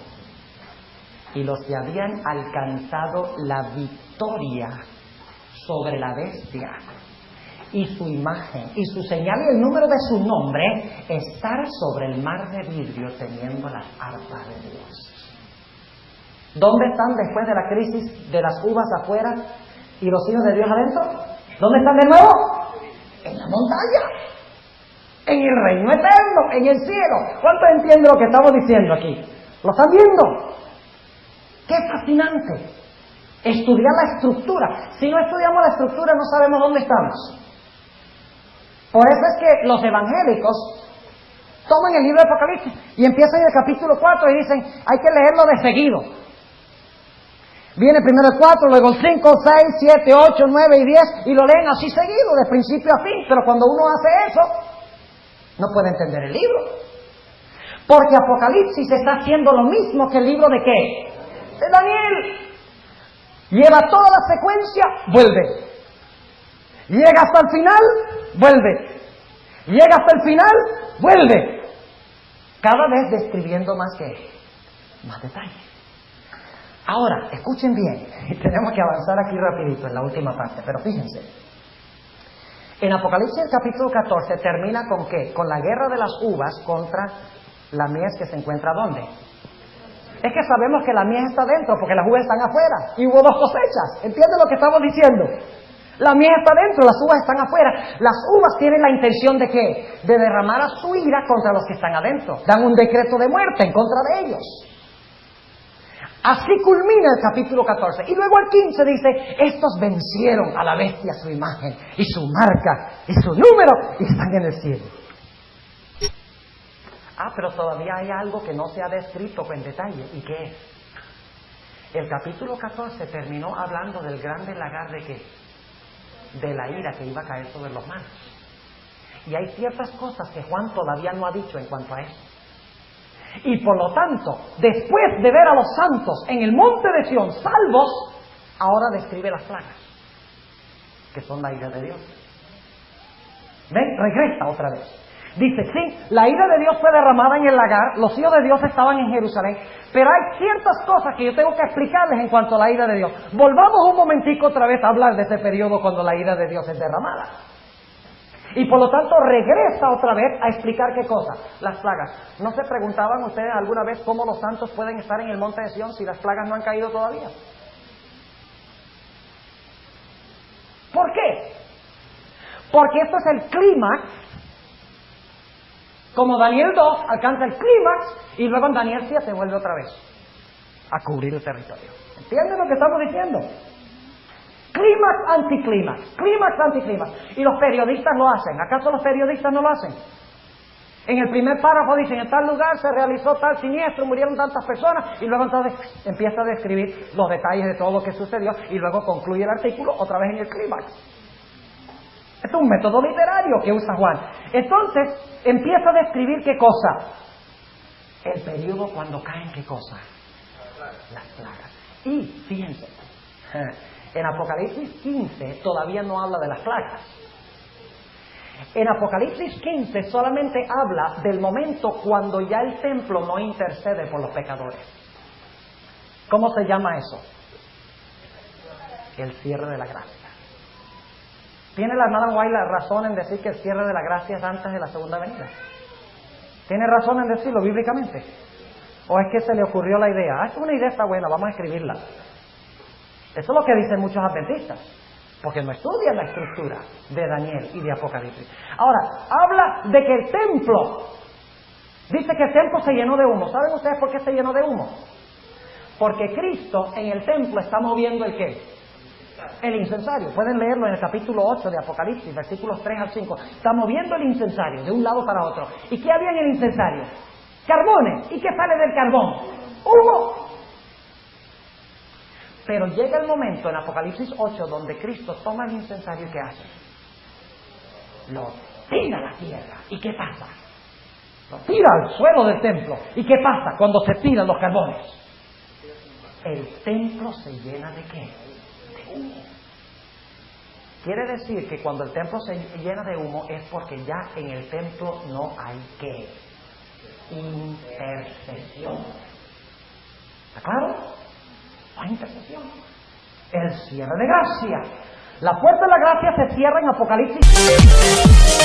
Y los que habían alcanzado la victoria sobre la bestia y su imagen y su señal y el número de su nombre, estar sobre el mar de vidrio teniendo las arpas de Dios. ¿Dónde están después de la crisis de las uvas afuera y los hijos de Dios adentro? ¿Dónde están de nuevo? En la montaña, en el reino eterno, en el cielo. ¿Cuántos entienden lo que estamos diciendo aquí? ¿Lo están viendo? ¡Qué fascinante! Estudiar la estructura. Si no estudiamos la estructura no sabemos dónde estamos. Por eso es que los evangélicos toman el libro de Apocalipsis y empiezan en el capítulo 4 y dicen, hay que leerlo de seguido. Viene primero el 4, luego el 5, 6, 7, 8, 9 y 10 y lo leen así seguido, de principio a fin. Pero cuando uno hace eso, no puede entender el libro. Porque Apocalipsis está haciendo lo mismo que el libro de ¿qué? De Daniel. Lleva toda la secuencia, vuelve. Llega hasta el final, vuelve. Llega hasta el final, vuelve. Cada vez describiendo más detalle. Ahora, escuchen bien. Tenemos que avanzar aquí rapidito en la última parte, pero fíjense. En Apocalipsis capítulo 14 termina con ¿qué? Con la guerra de las uvas contra la mies que se encuentra ¿dónde? Es que sabemos que la mies está dentro porque las uvas están afuera y hubo dos cosechas. ¿Entienden lo que estamos diciendo? La mies está dentro, las uvas están afuera. Las uvas tienen la intención de ¿qué? De derramar a su ira contra los que están adentro. Dan un decreto de muerte en contra de ellos. Así culmina el capítulo 14. Y luego el 15 dice, estos vencieron a la bestia, su imagen, y su marca, y su número, y están en el cielo. Pero todavía hay algo que no se ha descrito en detalle. ¿Y qué es? El capítulo 14 terminó hablando del grande lagar de qué? De la ira que iba a caer sobre los malos. Y hay ciertas cosas que Juan todavía no ha dicho en cuanto a eso. Y por lo tanto, después de ver a los santos en el monte de Sión salvos, ahora describe las plagas, que son la ira de Dios. ¿Ven? Regresa otra vez. Dice, sí, la ira de Dios fue derramada en el lagar, los hijos de Dios estaban en Jerusalén, pero hay ciertas cosas que yo tengo que explicarles en cuanto a la ira de Dios. Volvamos un momentico otra vez a hablar de ese periodo cuando la ira de Dios es derramada. Y por lo tanto regresa otra vez a explicar qué cosa, las plagas. ¿No se preguntaban ustedes alguna vez cómo los santos pueden estar en el monte de Sión si las plagas no han caído todavía? ¿Por qué? Porque esto es el clímax. Como Daniel 2 alcanza el clímax y luego en Daniel 7 vuelve otra vez a cubrir el territorio. ¿Entienden lo que estamos diciendo? Clímax, anticlímax, clímax, anticlímax. Y los periodistas lo hacen. ¿Acaso los periodistas no lo hacen? En el primer párrafo dicen, en tal lugar se realizó tal siniestro, murieron tantas personas, y luego entonces empieza a describir los detalles de todo lo que sucedió, y luego concluye el artículo otra vez en el clímax. Esto es un método literario que usa Juan. Entonces, empieza a describir qué cosa. El periodo cuando caen qué cosa. Las plagas. Y, fíjense, en Apocalipsis 15 todavía no habla de las plagas. En Apocalipsis 15 solamente habla del momento cuando ya el templo no intercede por los pecadores. ¿Cómo se llama eso? El cierre de la gracia. ¿Tiene la hermana White la razón en decir que el cierre de la gracia es antes de la segunda venida? ¿Tiene razón en decirlo bíblicamente? ¿O es que se le ocurrió la idea? Esta es una idea, está buena, vamos a escribirla. Eso es lo que dicen muchos adventistas, porque no estudian la estructura de Daniel y de Apocalipsis. Ahora, habla de que el templo, dice que el templo se llenó de humo. ¿Saben ustedes por qué se llenó de humo? Porque Cristo en el templo está moviendo ¿el qué? El incensario. Pueden leerlo en el capítulo 8 de Apocalipsis, versículos 3 al 5. Está moviendo el incensario de un lado para otro. ¿Y qué había en el incensario? Carbones. ¿Y qué sale del carbón? Humo. Pero llega el momento en Apocalipsis 8 donde Cristo toma el incensario y ¿qué hace? Lo tira a la tierra. ¿Y qué pasa? Lo tira al suelo del templo. ¿Y qué pasa cuando se tiran los carbones? El templo se llena ¿de qué? De humo. Quiere decir que cuando el templo se llena de humo es porque ya en el templo no hay ¿qué? Intercesión. ¿Está claro? No hay intercesión. El cierre de gracia. La puerta de la gracia se cierra en Apocalipsis.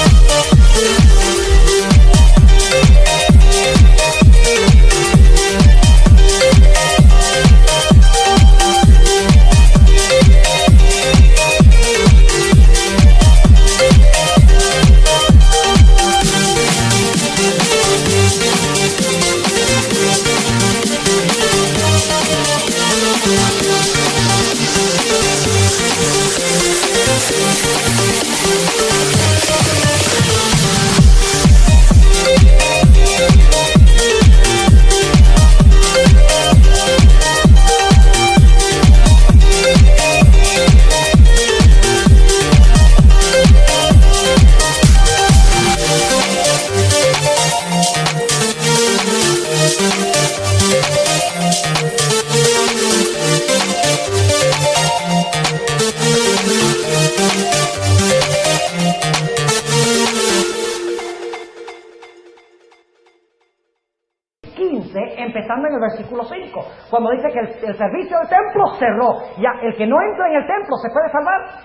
Empezando en el versículo 5, cuando dice que el servicio del templo cerró. Ya, el que no entra en el templo se puede salvar.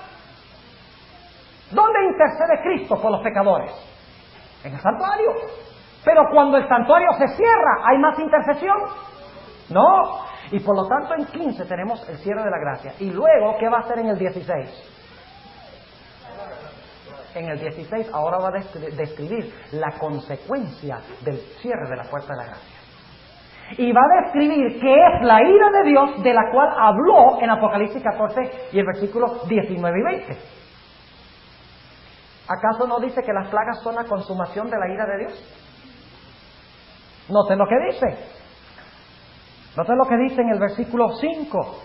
¿Dónde intercede Cristo por los pecadores? En el santuario. Pero cuando el santuario se cierra, ¿hay más intercesión? No. Y por lo tanto en 15 tenemos el cierre de la gracia. Y luego, ¿qué va a hacer en el 16? En el 16 ahora va a describir la consecuencia del cierre de la puerta de la gracia. Y va a describir qué es la ira de Dios de la cual habló en Apocalipsis 14 y el versículo 19 y 20. ¿Acaso no dice que las plagas son la consumación de la ira de Dios? Noten lo que dice. Noten lo que dice en el versículo 5.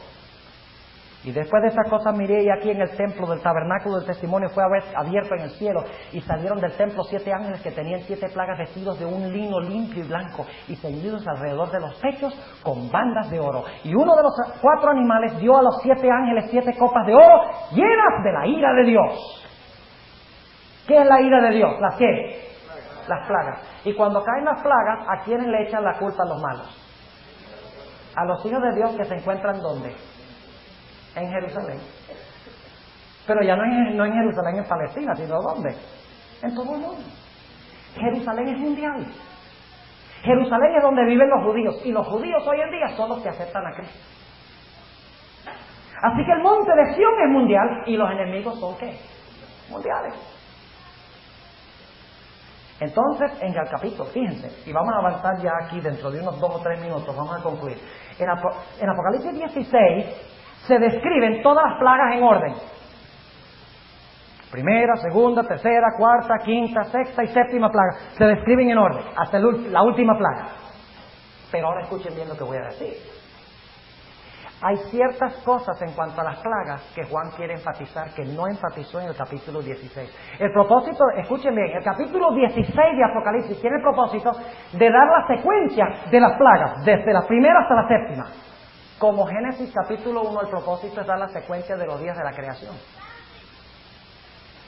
Y después de estas cosas miré, y aquí en el templo del tabernáculo del testimonio fue abierto en el cielo, y salieron del templo 7 ángeles que tenían 7 plagas, vestidos de un lino limpio y blanco, y ceñidos alrededor de los pechos con bandas de oro. Y uno de los 4 animales dio a los 7 ángeles 7 copas de oro llenas de la ira de Dios. ¿Qué es la ira de Dios? ¿Las qué? Las plagas. Y cuando caen las plagas, ¿a quiénes le echan la culpa a los malos? A los hijos de Dios que se encuentran ¿dónde? En Jerusalén. Pero ya no en Jerusalén, en Palestina, sino ¿dónde? En todo el mundo. Jerusalén es mundial. Jerusalén es donde viven los judíos, y los judíos hoy en día son los que aceptan a Cristo. Así que el monte de Sión es mundial, y los enemigos son ¿qué? Mundiales. Entonces, en el capítulo, fíjense, y vamos a avanzar ya aquí dentro de unos 2 o 3 minutos, vamos a concluir. En Apocalipsis 16 se describen todas las plagas en orden. Primera, segunda, tercera, cuarta, quinta, sexta y séptima plaga. Se describen en orden, hasta la última plaga. Pero ahora escuchen bien lo que voy a decir. Hay ciertas cosas en cuanto a las plagas que Juan quiere enfatizar que no enfatizó en el capítulo 16. El propósito, escuchen bien, el capítulo 16 de Apocalipsis tiene el propósito de dar la secuencia de las plagas, desde la primera hasta la séptima. Como Génesis capítulo 1, el propósito es dar la secuencia de los días de la creación.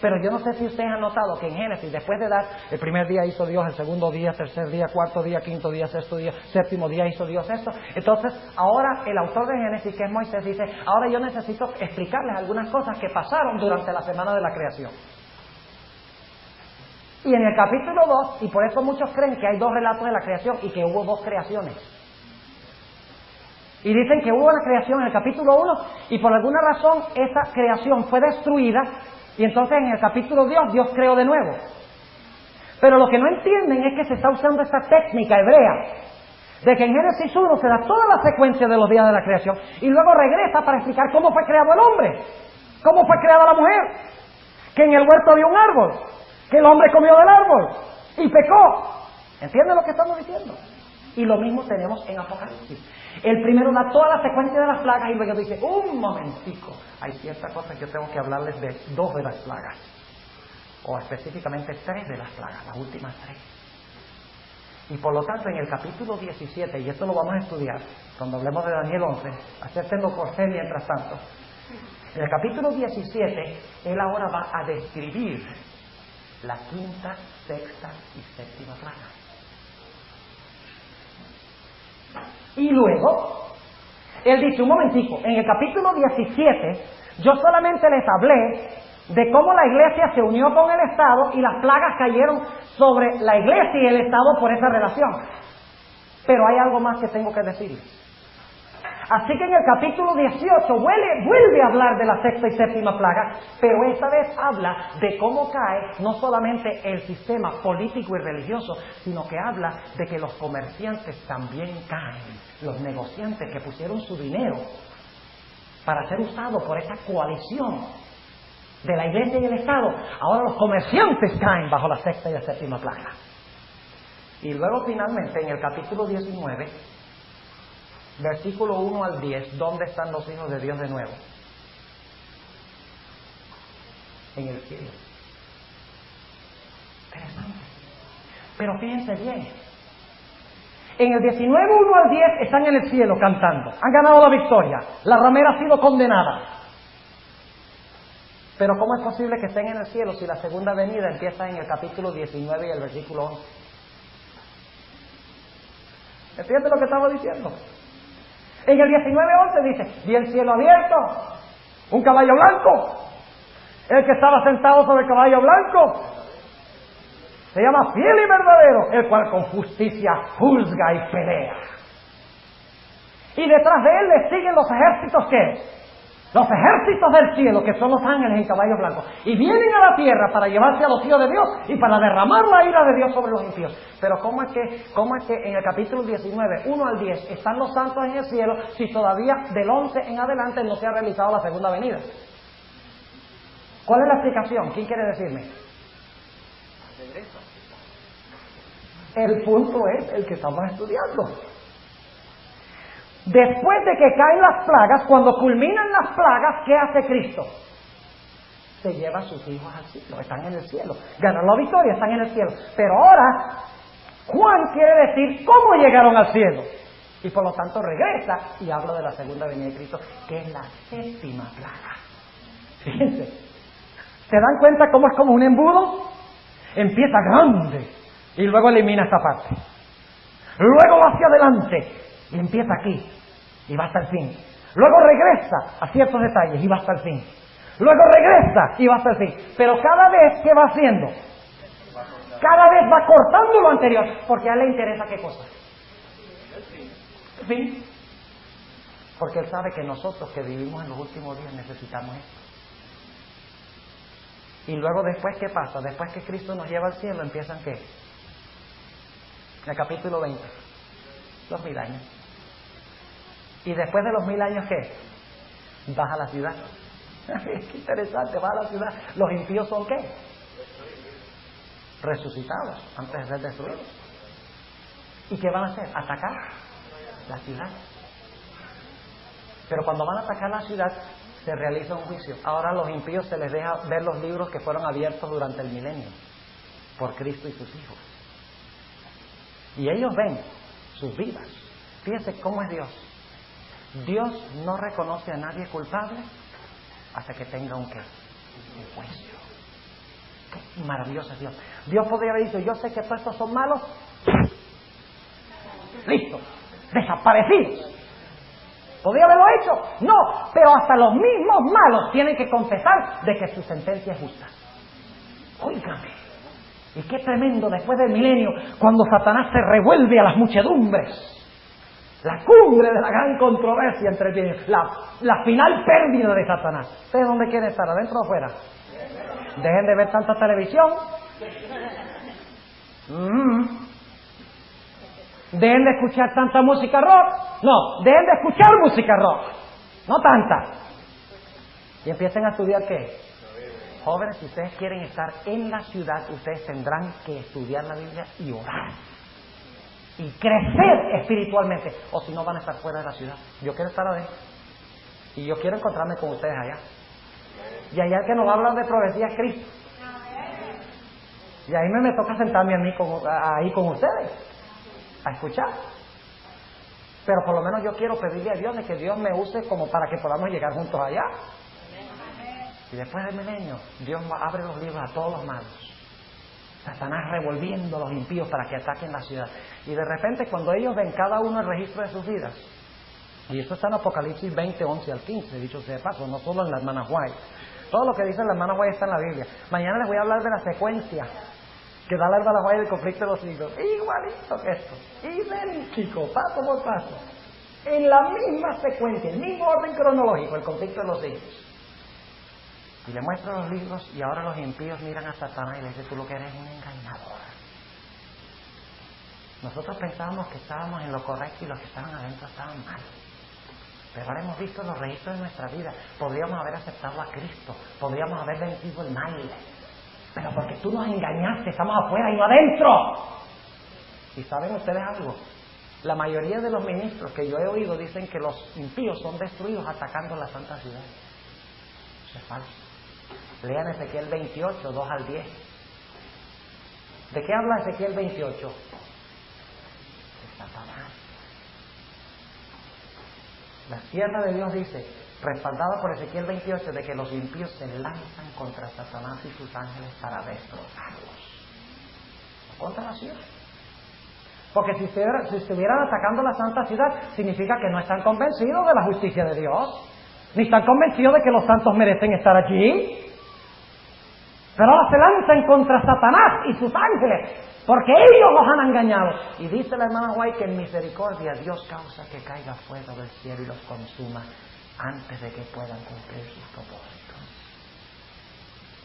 Pero yo no sé si ustedes han notado que en Génesis, después de dar, el primer día hizo Dios, el segundo día, tercer día, cuarto día, quinto día, sexto día, séptimo día hizo Dios esto. Entonces, ahora el autor de Génesis, que es Moisés, dice, ahora yo necesito explicarles algunas cosas que pasaron durante la semana de la creación. Y en el capítulo 2, y por eso muchos creen que hay 2 relatos de la creación y que hubo 2 creaciones. Y dicen que hubo una creación en el capítulo 1 y por alguna razón esa creación fue destruida. Y entonces en el capítulo 2 Dios creó de nuevo. Pero lo que no entienden es que se está usando esta técnica hebrea de que en Génesis 1 se da toda la secuencia de los días de la creación y luego regresa para explicar cómo fue creado el hombre, cómo fue creada la mujer, que en el huerto había un árbol, que el hombre comió del árbol y pecó. ¿Entienden lo que estamos diciendo? Y lo mismo tenemos en Apocalipsis. El primero da toda la secuencia de las plagas y luego dice, un momentico, hay ciertas cosas que yo tengo que hablarles de 2 de las plagas, o específicamente 3 de las plagas, las últimas 3. Y por lo tanto en el capítulo 17, y esto lo vamos a estudiar cuando hablemos de Daniel 11, acéptenlo por fe mientras tanto, en el capítulo 17, él ahora va a describir la quinta, sexta y séptima plaga. Y luego, él dice, un momentico, en el capítulo 17, yo solamente les hablé de cómo la iglesia se unió con el Estado y las plagas cayeron sobre la iglesia y el Estado por esa relación. Pero hay algo más que tengo que decirles. Así que en el capítulo 18 vuelve a hablar de la sexta y séptima plaga, pero esta vez habla de cómo cae no solamente el sistema político y religioso, sino que habla de que los comerciantes también caen, los negociantes que pusieron su dinero para ser usado por esa coalición de la iglesia y el Estado. Ahora los comerciantes caen bajo la sexta y la séptima plaga. Y luego finalmente en el capítulo 19, versículo 1 al 10, ¿dónde están los hijos de Dios de nuevo? En el cielo. Interesante. Pero fíjense bien. En el 19, 1 al 10 están en el cielo cantando. Han ganado la victoria. La ramera ha sido condenada. Pero ¿cómo es posible que estén en el cielo si la segunda venida empieza en el capítulo 19 y el versículo 11? ¿Entiendes lo que estaba diciendo? En el 19:11 dice, vi el cielo abierto, un caballo blanco, el que estaba sentado sobre el caballo blanco se llama Fiel y Verdadero, el cual con justicia juzga y pelea. Y detrás de él le siguen los ejércitos, ¿qué? Los ejércitos del cielo, que son los ángeles en caballos blancos, y vienen a la tierra para llevarse a los hijos de Dios y para derramar la ira de Dios sobre los impíos. Pero ¿cómo es que en el capítulo 19, 1 al 10, están los santos en el cielo si todavía del 11 en adelante no se ha realizado la segunda venida? ¿Cuál es la explicación? ¿Quién quiere decirme? El punto es el que estamos estudiando. Después de que caen las plagas, cuando culminan las plagas, ¿qué hace Cristo? Se lleva a sus hijos al cielo, están en el cielo. Ganan la victoria, están en el cielo. Pero ahora, Juan quiere decir cómo llegaron al cielo. Y por lo tanto regresa y habla de la segunda venida de Cristo, que es la séptima plaga. Fíjense, ¿se dan cuenta cómo es como un embudo? Empieza grande y luego elimina esta parte. Luego va hacia adelante y empieza aquí y va hasta el fin. Luego regresa a ciertos detalles y va hasta el fin. Luego regresa y va hasta el fin. Pero cada vez, ¿qué va haciendo? Cada vez va cortando lo anterior, porque a él le interesa ¿qué cosa? El fin. Porque él sabe que nosotros que vivimos en los últimos días necesitamos esto. Y luego después, ¿qué pasa? Después que Cristo nos lleva al cielo, ¿empiezan qué? En el capítulo 20. Los 1000 años. Y después de los 1000 años, ¿qué? Baja la ciudad. Qué interesante, baja la ciudad. ¿Los impíos son qué? Resucitados antes de ser destruidos. ¿Y qué van a hacer? Atacar la ciudad. Pero cuando van a atacar la ciudad, se realiza un juicio. Ahora a los impíos se les deja ver los libros que fueron abiertos durante el milenio por Cristo y sus hijos. Y ellos ven sus vidas. Fíjense cómo es Dios. Dios no reconoce a nadie culpable hasta que tenga un ¿qué? Un juicio. Qué maravilloso es Dios. Dios podría haber dicho, yo sé que todos estos son malos. Listo. Desaparecidos. ¿Podría haberlo hecho? No, pero hasta los mismos malos tienen que confesar de que su sentencia es justa. Óigame, y qué tremendo después del milenio, cuando Satanás se revuelve a las muchedumbres. La cumbre de la gran controversia entre quienes, la final pérdida de Satanás. ¿Ustedes dónde quieren estar? ¿Adentro o afuera? Dejen de ver tanta televisión. Dejen de escuchar tanta música rock. No, dejen de escuchar música rock. No tanta. Y empiecen a estudiar ¿qué? Jóvenes, si ustedes quieren estar en la ciudad, ustedes tendrán que estudiar la Biblia y orar. Y crecer espiritualmente. O si no, van a estar fuera de la ciudad. Yo quiero estar adentro. Y yo quiero encontrarme con ustedes allá. Y allá que nos va a hablar de profecía es Cristo. Y ahí me toca sentarme a mí ahí con ustedes. A escuchar. Pero por lo menos yo quiero pedirle a Dios de que Dios me use como para que podamos llegar juntos allá. Y después del milenio, Dios abre los libros a todos los malos. Satanás revolviendo a los impíos para que ataquen la ciudad. Y de repente cuando ellos ven cada uno el registro de sus vidas, y eso está en Apocalipsis 20, 11 al 15, dicho sea de paso, no solo en la hermana White. Todo lo que dice la hermana White está en la Biblia. Mañana les voy a hablar de la secuencia que da la hermana White del conflicto de los siglos. Igualito que esto. Idéntico, paso por paso. En la misma secuencia, el mismo orden cronológico, el conflicto de los siglos. Y le muestro los libros y ahora los impíos miran a Satanás y le dicen, tú lo que eres un engañador. Nosotros pensábamos que estábamos en lo correcto y los que estaban adentro estaban mal. Pero ahora hemos visto los registros de nuestra vida. Podríamos haber aceptado a Cristo, podríamos haber vencido el mal. Pero porque tú nos engañaste, estamos afuera y no adentro. ¿Y saben ustedes algo? La mayoría de los ministros que yo he oído dicen que los impíos son destruidos atacando la santa ciudad. Eso es falso. Lean Ezequiel 28, 2 al 10. ¿De qué habla Ezequiel 28? De Satanás. La sierva de Dios dice, respaldada por Ezequiel 28, de que los impíos se lanzan contra Satanás y sus ángeles para destrozarlos. No contra la ciudad. Porque si estuvieran atacando la santa ciudad, significa que no están convencidos de la justicia de Dios, ni están convencidos de que los santos merecen estar allí. Pero ahora se lanzan contra Satanás y sus ángeles, porque ellos los han engañado. Y dice la hermana White que en misericordia Dios causa que caiga fuego del cielo y los consuma. antes de que puedan cumplir sus propósitos.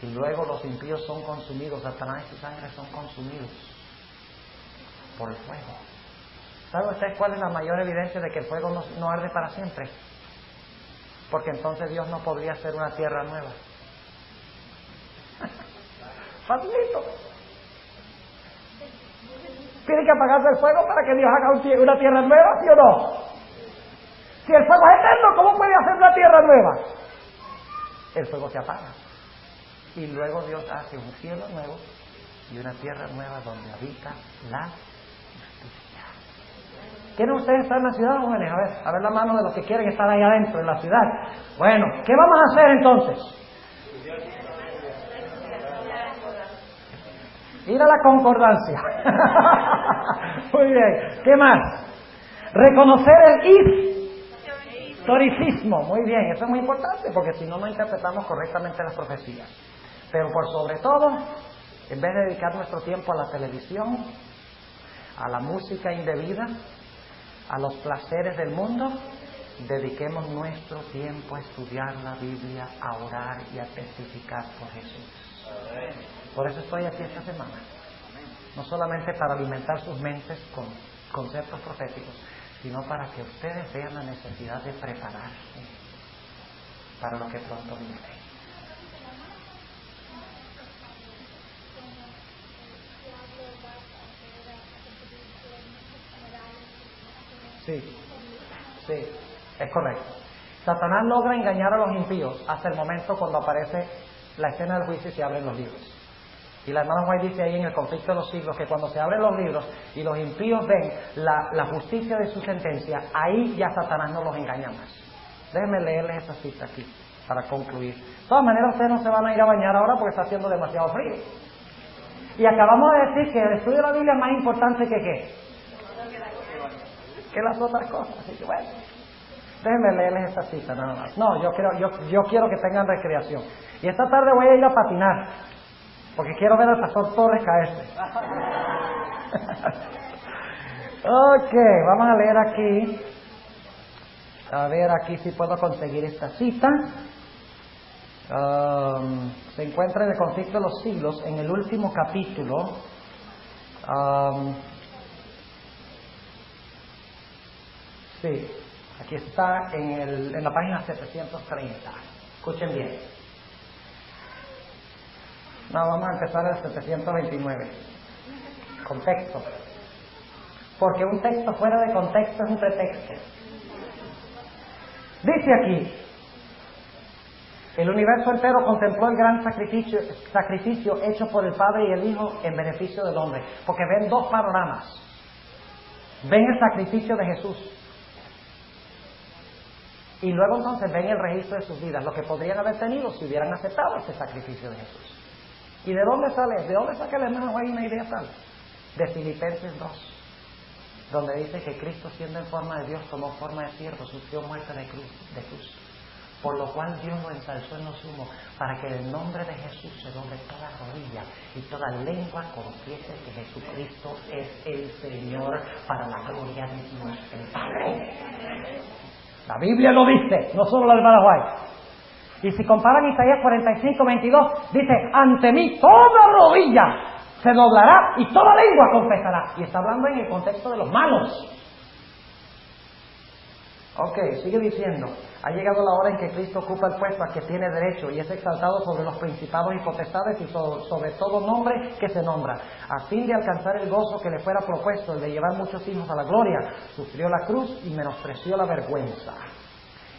Y luego los impíos son consumidos, Satanás y su sangre son consumidos por el fuego. ¿Sabe usted cuál es la mayor evidencia de que el fuego no arde para siempre? Porque entonces Dios no podría hacer una tierra nueva. Facilito. Tiene que apagarse el fuego para que Dios haga una tierra nueva, ¿sí o no? Si el fuego es eterno, ¿cómo puede hacer una tierra nueva? El fuego se apaga. Y luego Dios hace un cielo nuevo y una tierra nueva donde habita la justicia. ¿Quieren ustedes estar en la ciudad, jóvenes? A ver la mano de los que quieren estar ahí adentro, en la ciudad. Bueno, ¿qué vamos a hacer entonces? Ir a la concordancia. Muy bien. ¿Qué más? Reconocer el historicismo. Muy bien, eso es muy importante porque si no, no interpretamos correctamente las profecías. Pero por sobre todo, en vez de dedicar nuestro tiempo a la televisión, a la música indebida, a los placeres del mundo, dediquemos nuestro tiempo a estudiar la Biblia, a orar y a testificar por Jesús. Por eso estoy aquí esta semana. No solamente para alimentar sus mentes con conceptos proféticos, sino para que ustedes vean la necesidad de prepararse para lo que pronto viene. Sí, es correcto. Satanás logra engañar a los impíos hasta el momento cuando aparece la escena del juicio y se abren los libros. Y la hermana White dice ahí en el conflicto de los siglos que cuando se abren los libros y los impíos ven la justicia de su sentencia, ahí ya Satanás no los engaña más. Déjenme leerles esta cita aquí para concluir. De todas maneras, ustedes no se van a ir a bañar ahora porque está haciendo demasiado frío. Y acabamos de decir que el estudio de la Biblia es más importante que ¿qué? Que las otras cosas. Así que bueno, déjenme leerles esta cita nada más. No, yo quiero que tengan recreación. Y esta tarde voy a ir a patinar, porque quiero ver al pastor Torres caerse. Ok, vamos a leer aquí. A ver aquí si puedo conseguir esta cita. Se encuentra en el conflicto de los siglos, en el último capítulo. Sí, aquí está en la página 730. Escuchen bien. No, vamos a empezar el 729. Contexto. Porque un texto fuera de contexto es un pretexto. Dice aquí: el universo entero contempló el gran sacrificio hecho por el Padre y el Hijo en beneficio del hombre. Porque ven dos panoramas. Ven el sacrificio de Jesús. Y luego entonces ven el registro de sus vidas, lo que podrían haber tenido si hubieran aceptado este sacrificio de Jesús. ¿Y de dónde sale? ¿De dónde saca el hermano ahí una idea tal? De Filipenses 2, donde dice que Cristo, siendo en forma de Dios, tomó forma de siervo, sufrió muerte de cruz. Por lo cual Dios lo ensalzó en lo sumo, para que en el nombre de Jesús se doble toda rodilla y toda lengua confiese que Jesucristo es el Señor, para la gloria de Dios el Padre. La Biblia lo dice, no solo la hermana White. Y si comparan Isaías 45:22, dice: ante mí toda rodilla se doblará y toda lengua confesará. Y está hablando en el contexto de los malos. Ok, sigue diciendo: ha llegado la hora en que Cristo ocupa el puesto a que tiene derecho y es exaltado sobre los principados y potestades y sobre todo nombre que se nombra, a fin de alcanzar el gozo que le fuera propuesto, el de llevar muchos hijos a la gloria. Sufrió la cruz y menospreció la vergüenza.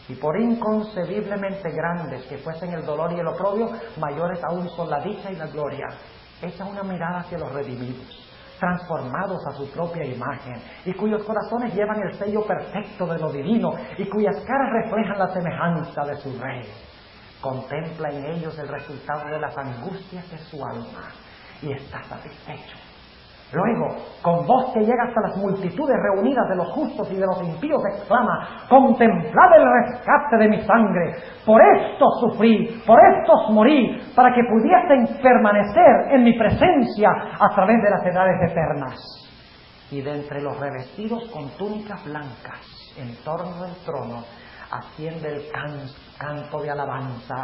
Y por inconcebiblemente grandes que fuesen el dolor y el oprobio, mayores aún son la dicha y la gloria. Echa una mirada hacia los redimidos, transformados a su propia imagen, y cuyos corazones llevan el sello perfecto de lo divino, y cuyas caras reflejan la semejanza de su Rey. Contempla en ellos el resultado de las angustias de su alma, y está satisfecho. Luego, con voz que llega hasta las multitudes reunidas de los justos y de los impíos, exclama: contemplad el rescate de mi sangre, por esto sufrí, por estos morí, para que pudiesen permanecer en mi presencia a través de las edades eternas. Y de entre los revestidos con túnicas blancas en torno del trono asciende el canto de alabanza.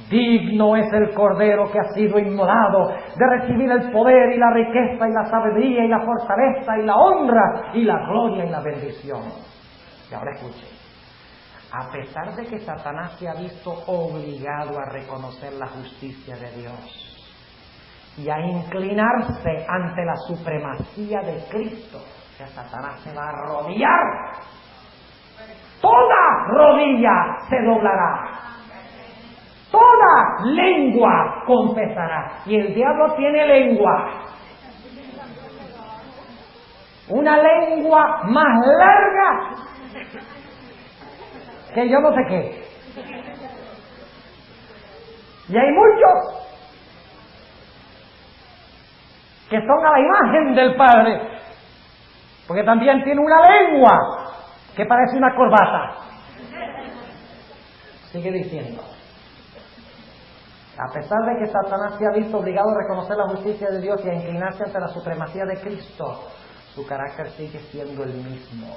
Digno es el Cordero que ha sido inmolado de recibir el poder y la riqueza y la sabiduría y la fortaleza y la honra y la gloria y la bendición. Y ahora escuchen. A pesar de que Satanás se ha visto obligado a reconocer la justicia de Dios y a inclinarse ante la supremacía de Cristo, que Satanás se va a arrodillar, toda rodilla se doblará, toda lengua confesará. Y el diablo tiene lengua, una lengua más larga que yo no sé qué. Y hay muchos que son a la imagen del Padre, porque también tiene una lengua que parece una corbata. Sigue diciendo. A pesar de que Satanás se ha visto obligado a reconocer la justicia de Dios y a inclinarse ante la supremacía de Cristo, su carácter sigue siendo el mismo.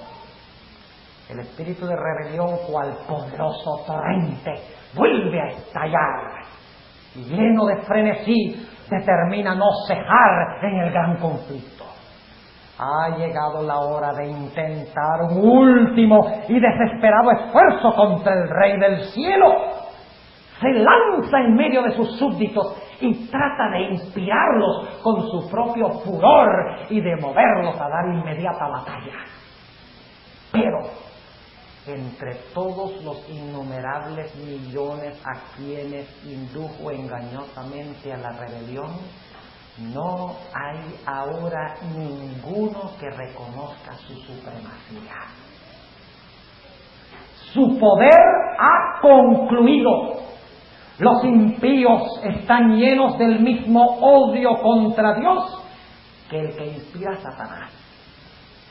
El espíritu de rebelión, cual poderoso torrente, vuelve a estallar y lleno de frenesí determina no cejar en el gran conflicto. Ha llegado la hora de intentar un último y desesperado esfuerzo contra el Rey del Cielo. Se lanza en medio de sus súbditos y trata de inspirarlos con su propio furor y de moverlos a dar inmediata batalla. Pero entre todos los innumerables millones a quienes indujo engañosamente a la rebelión, no hay ahora ninguno que reconozca su supremacía. Su poder ha concluido. Los impíos están llenos del mismo odio contra Dios que el que inspira a Satanás.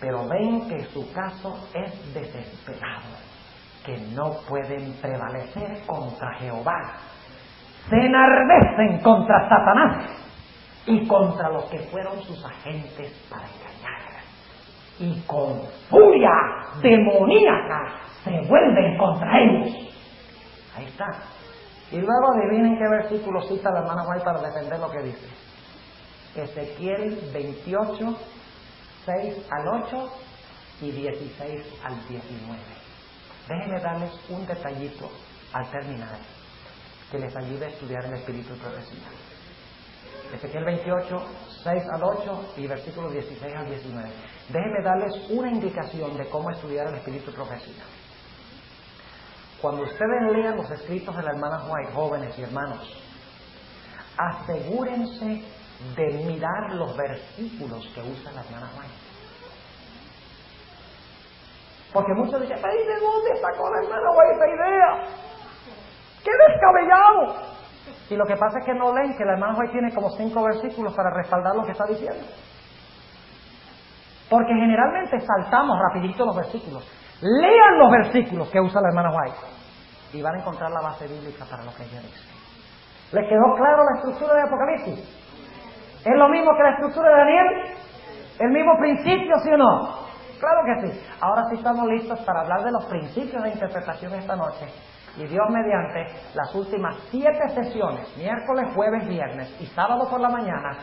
Pero ven que su caso es desesperado, que no pueden prevalecer contra Jehová. Se enardecen contra Satanás y contra los que fueron sus agentes para engañar. Y con furia demoníaca se vuelven contra ellos. Ahí está. Y luego adivinen qué versículo cita la hermana White para defender lo que dice. Ezequiel 28, 6 al 8 y 16 al 19. Déjenme darles un detallito al terminar que les ayude a estudiar el espíritu de profecía. Ezequiel 28, 6 al 8 y versículos 16 al 19. Déjenme darles una indicación de cómo estudiar el espíritu de profecía. Cuando ustedes lean los escritos de la hermana White, jóvenes y hermanos, asegúrense de mirar los versículos que usa la hermana White. Porque muchos dicen, ¿y de dónde sacó la hermana White esta idea? ¡Qué descabellado! Y lo que pasa es que no leen que la hermana White tiene como 5 versículos para respaldar lo que está diciendo. Porque generalmente saltamos rapidito los versículos. Lean los versículos que usa la hermana White y van a encontrar la base bíblica para lo que ella dice. ¿Les quedó claro la estructura de Apocalipsis? ¿Es lo mismo que la estructura de Daniel? ¿El mismo principio, sí o no? Claro que sí. Ahora sí estamos listos para hablar de los principios de interpretación esta noche. Y Dios mediante, las últimas 7 sesiones, miércoles, jueves, viernes y sábado por la mañana,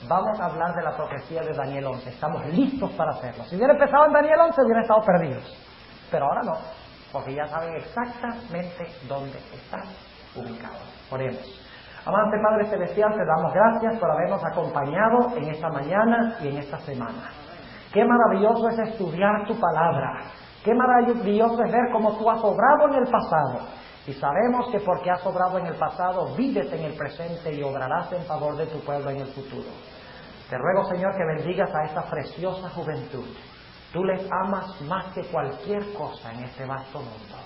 vamos a hablar de la profecía de Daniel 11. Estamos listos para hacerlo. Si hubiera empezado en Daniel 11, hubieran estado perdidos. Pero ahora no, porque ya saben exactamente dónde están ubicados. Oremos. Amante Padre Celestial, te damos gracias por habernos acompañado en esta mañana y en esta semana. Qué maravilloso es estudiar tu palabra. Qué maravilloso es ver cómo tú has obrado en el pasado. Y sabemos que porque has obrado en el pasado, vives en el presente y obrarás en favor de tu pueblo en el futuro. Te ruego, Señor, que bendigas a esta preciosa juventud. Tú les amas más que cualquier cosa en este vasto mundo.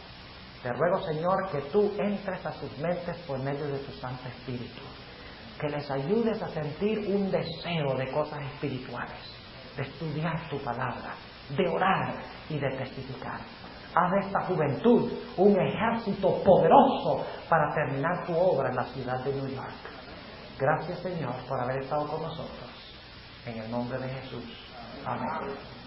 Te ruego, Señor, que tú entres a sus mentes por medio de tu Santo Espíritu. Que les ayudes a sentir un deseo de cosas espirituales, de estudiar tu palabra, de orar y de testificar. Haz de esta juventud un ejército poderoso para terminar tu obra en la ciudad de New York. Gracias, Señor, por haber estado con nosotros. En el nombre de Jesús. Amén.